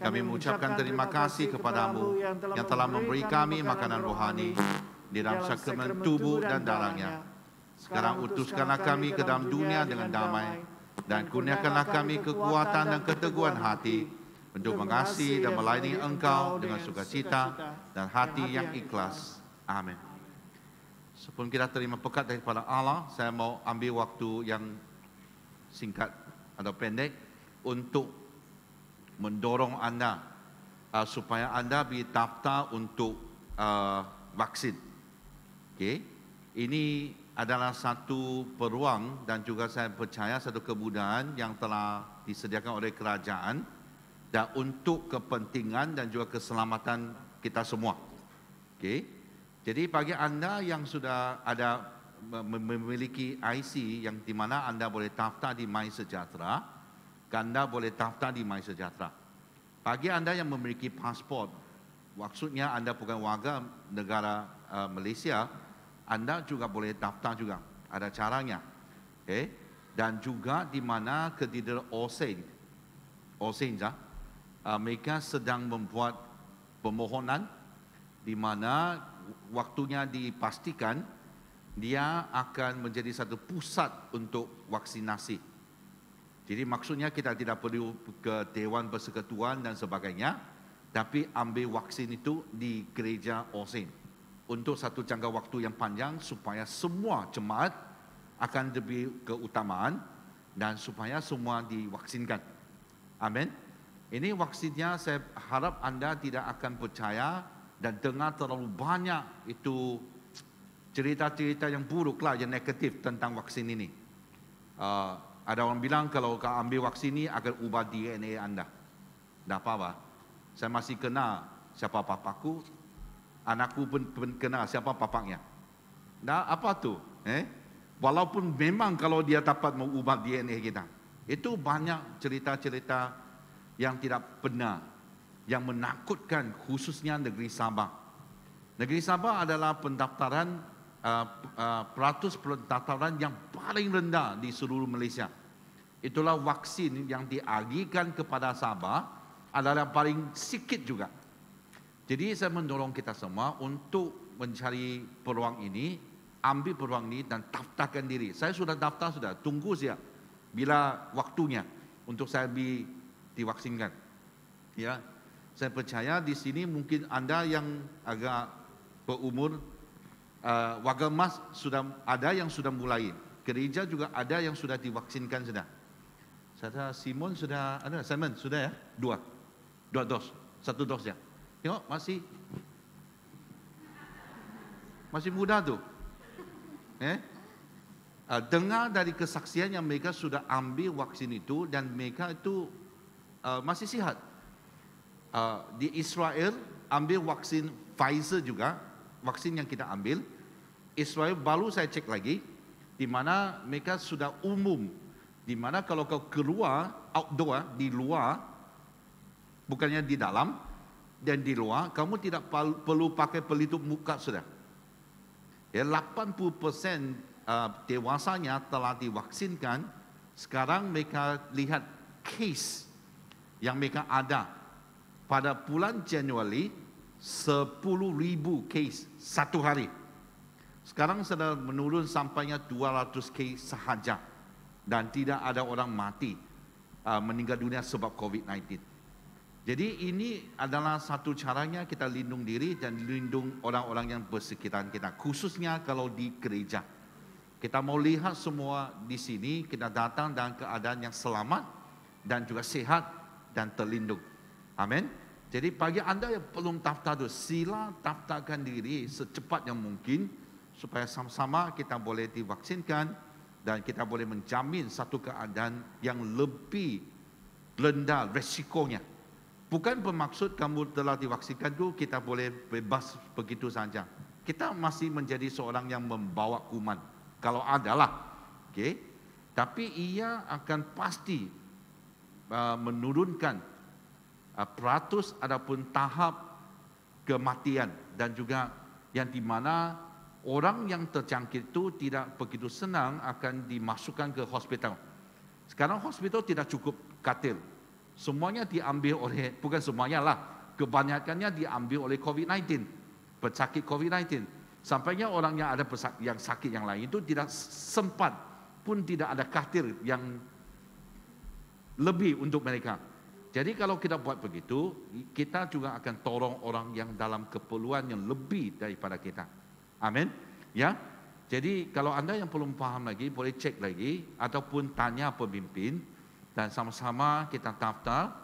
Kami mengucapkan terima kasih kepadamu yang telah memberi kami makanan rohani di dalam sakramen tubuh dan darahnya. Sekarang utuskanlah kami ke dalam dunia dengan damai, dan kurniakanlah kami kekuatan dan keteguhan hati untuk mengasihi dan melayani Engkau dengan sukacita dan hati yang ikhlas. Amin. Sebelum kita terima berkat daripada Allah, saya mau ambil waktu yang singkat atau pendek untuk mendorong anda supaya anda didaftar untuk vaksin. Okay. Ini adalah satu peluang dan juga saya percaya satu kemudahan yang telah disediakan oleh kerajaan dan untuk kepentingan dan juga keselamatan kita semua. Okay. Jadi bagi anda yang sudah ada memiliki IC yang di mana anda boleh daftar di MySejahtera, anda boleh daftar di MySejahtera. Bagi anda yang memiliki pasport, maksudnya anda bukan warga negara Malaysia, anda juga boleh daftar juga. Ada caranya. Okay. Dan juga di mana Katedral All Saints, mereka sedang membuat permohonan di mana waktunya dipastikan dia akan menjadi satu pusat untuk vaksinasi. Jadi maksudnya kita tidak perlu ke Dewan Persekutuan dan sebagainya, tapi ambil vaksin itu di gereja All Saints untuk satu jangka waktu yang panjang supaya semua jemaat akan lebih keutamaan dan supaya semua divaksinkan. Amin. Ini vaksinnya saya harap anda tidak akan percaya dan dengar terlalu banyak itu cerita-cerita yang buruk lah, yang negatif tentang vaksin ini. Ada orang bilang kalau kau ambil vaksin ini akan ubah DNA anda. Tak apa-apa. Saya masih kenal siapa papaku, anakku pun kenal siapa papaknya. Nah, apa tu? Walaupun memang kalau dia dapat mengubah DNA kita, itu banyak cerita-cerita yang tidak benar. yang menakutkan, khususnya negeri Sabah. Negeri Sabah adalah pendaftaran peratus pendaftaran yang paling rendah di seluruh Malaysia. Itulah vaksin yang diagihkan kepada Sabah adalah yang paling sikit juga. Jadi saya mendorong kita semua untuk mencari peluang ini, ambil peluang ini dan daftarkan diri. Saya sudah daftar sudah, tunggu saja bila waktunya untuk saya divaksinkan. Ya, saya percaya di sini mungkin Anda yang agak berumur, warga emas sudah ada yang sudah mulai. Gereja juga ada yang sudah divaksinkan sudah. Saya Simon sudah ada, Simon sudah ya, dua dos, 1 dos ya. Tengok masih muda tu. Dengar dari kesaksian yang mereka sudah ambil vaksin itu dan mereka itu masih sihat. Di Israel ambil vaksin Pfizer juga, vaksin yang kita ambil. Israel baru saya cek lagi, di mana mereka sudah umum, di mana kalau kau keluar outdoor, di luar, bukannya di dalam dan di luar, kamu tidak perlu pakai pelitup muka sudah. Ya, 80% dewasanya telah divaksinkan. Sekarang mereka lihat case yang mereka ada pada bulan Januari 10,000 case satu hari. Sekarang sudah menurun sampainya 200 case sahaja dan tidak ada orang mati meninggal dunia sebab COVID-19. Jadi ini adalah satu caranya kita lindung diri dan lindung orang-orang yang bersekitaran kita, khususnya kalau di gereja. Kita mau lihat semua di sini, kita datang dalam keadaan yang selamat dan juga sehat dan terlindung. Amin. Jadi bagi Anda yang belum daftar itu, sila daftarkan diri secepat yang mungkin supaya sama-sama kita boleh divaksinkan dan kita boleh menjamin satu keadaan yang lebih rendah resikonya. Bukan bermaksud kamu telah divaksinkan itu kita boleh bebas begitu saja. Kita masih menjadi seorang yang membawa kuman. Kalau adalah, okay? Tapi ia akan pasti menurunkan peratus adapun tahap kematian dan juga yang di mana orang yang terjangkit itu tidak begitu senang akan dimasukkan ke hospital. Sekarang hospital tidak cukup katil. Semuanya diambil oleh, bukan semuanya lah, kebanyakannya diambil oleh COVID-19, pesakit COVID-19. Sampainya orang yang ada yang sakit yang lain itu tidak sempat pun tidak ada katil yang lebih untuk mereka. Jadi kalau kita buat begitu, kita juga akan tolong orang yang dalam keperluan yang lebih daripada kita. Amin. Ya. Jadi kalau Anda yang belum paham lagi, boleh cek lagi ataupun tanya pemimpin. Dan sama-sama kita daftar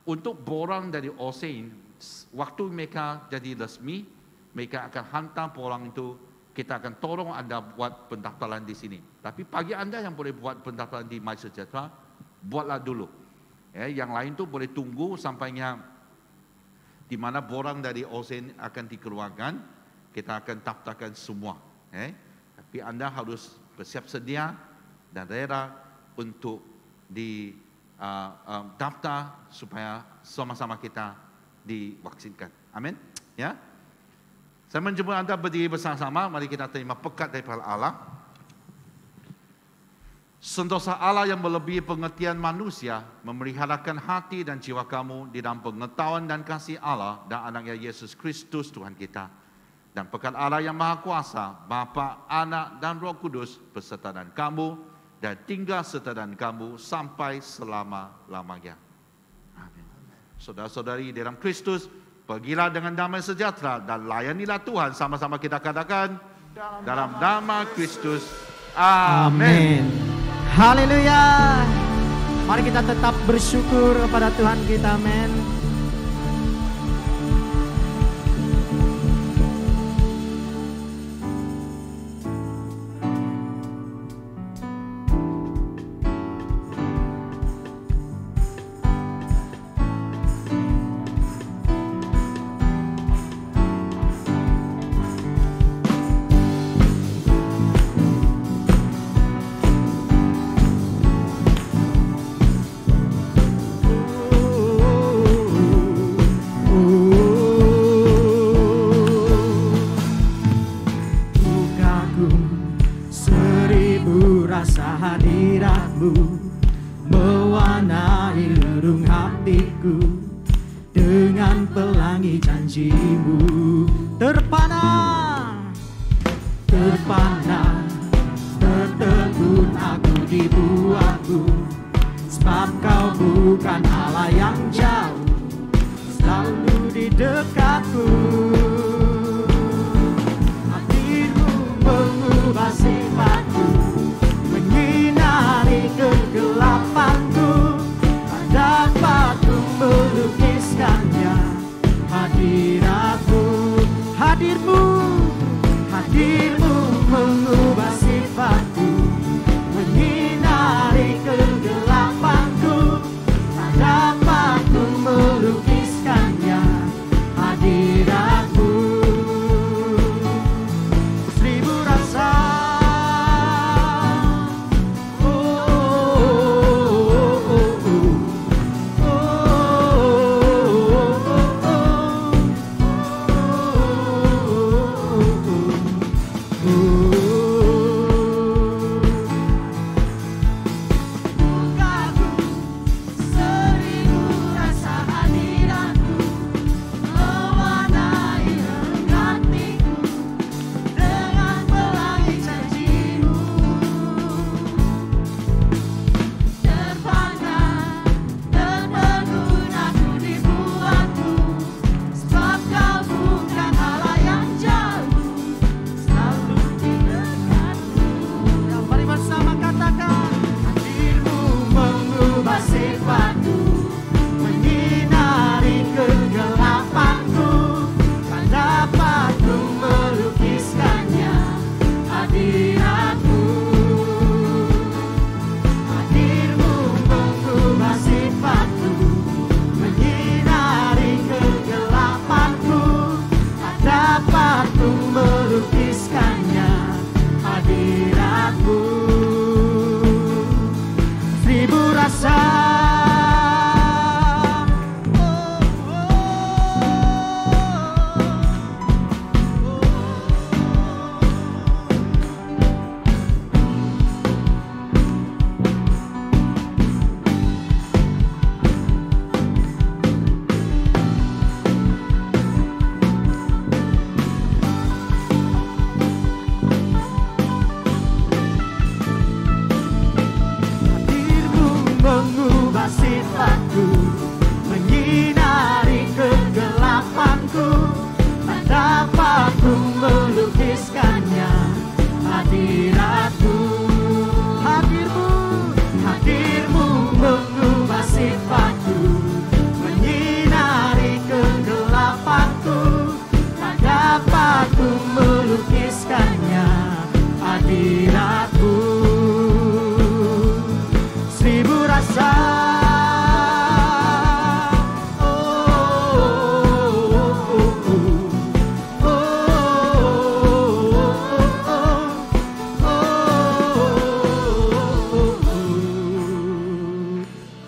untuk borang dari OSEIN. Waktu mereka jadi resmi, mereka akan hantar borang itu. Kita akan tolong Anda buat pendaftaran di sini. Tapi bagi Anda yang boleh buat pendaftaran di MySejahtera, buatlah dulu. Yang lain tu boleh tunggu sampainya di mana borang dari OSEIN akan dikeluarkan. Kita akan daftarkan semua. Tapi Anda harus bersiap sedia dan rela untuk di daftar supaya sama-sama kita divaksinkan. Amin. Ya. Saya menjemput Anda berdiri bersama-sama. Mari kita terima berkat daripada Allah. Sentosa Allah yang melebihi pengertian manusia memeliharakan hati dan jiwa kamu di dalam pengetahuan dan kasih Allah dan anaknya Yesus Kristus Tuhan kita. Dan berkat Allah yang Maha Kuasa, Bapa, Anak dan Roh Kudus beserta dengan kamu dan tinggal serta dan kamu sampai selama-lamanya. Amin. Saudara-saudari dalam Kristus, pergilah dengan damai sejahtera dan layanilah Tuhan. Sama-sama kita katakan, dalam nama Kristus. Amin. Haleluya. Mari kita tetap bersyukur kepada Tuhan kita. Amin. janjimu. Terpana, tertegun aku dibuatku, sebab kau bukan Allah yang jauh, selalu di dekatku. Hadirmu mengubah sifatku, menyinari kegelapanku, tak dapat ku melukiskannya. Hadiratmu, hadirmu mengubah sifatku, menyinari kegelapanku, tak dapat ku melukiskannya. Hadiratmu, seribu rasa.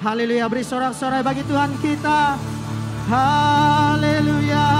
Haleluya, beri sorak-sorai bagi Tuhan kita. Haleluya.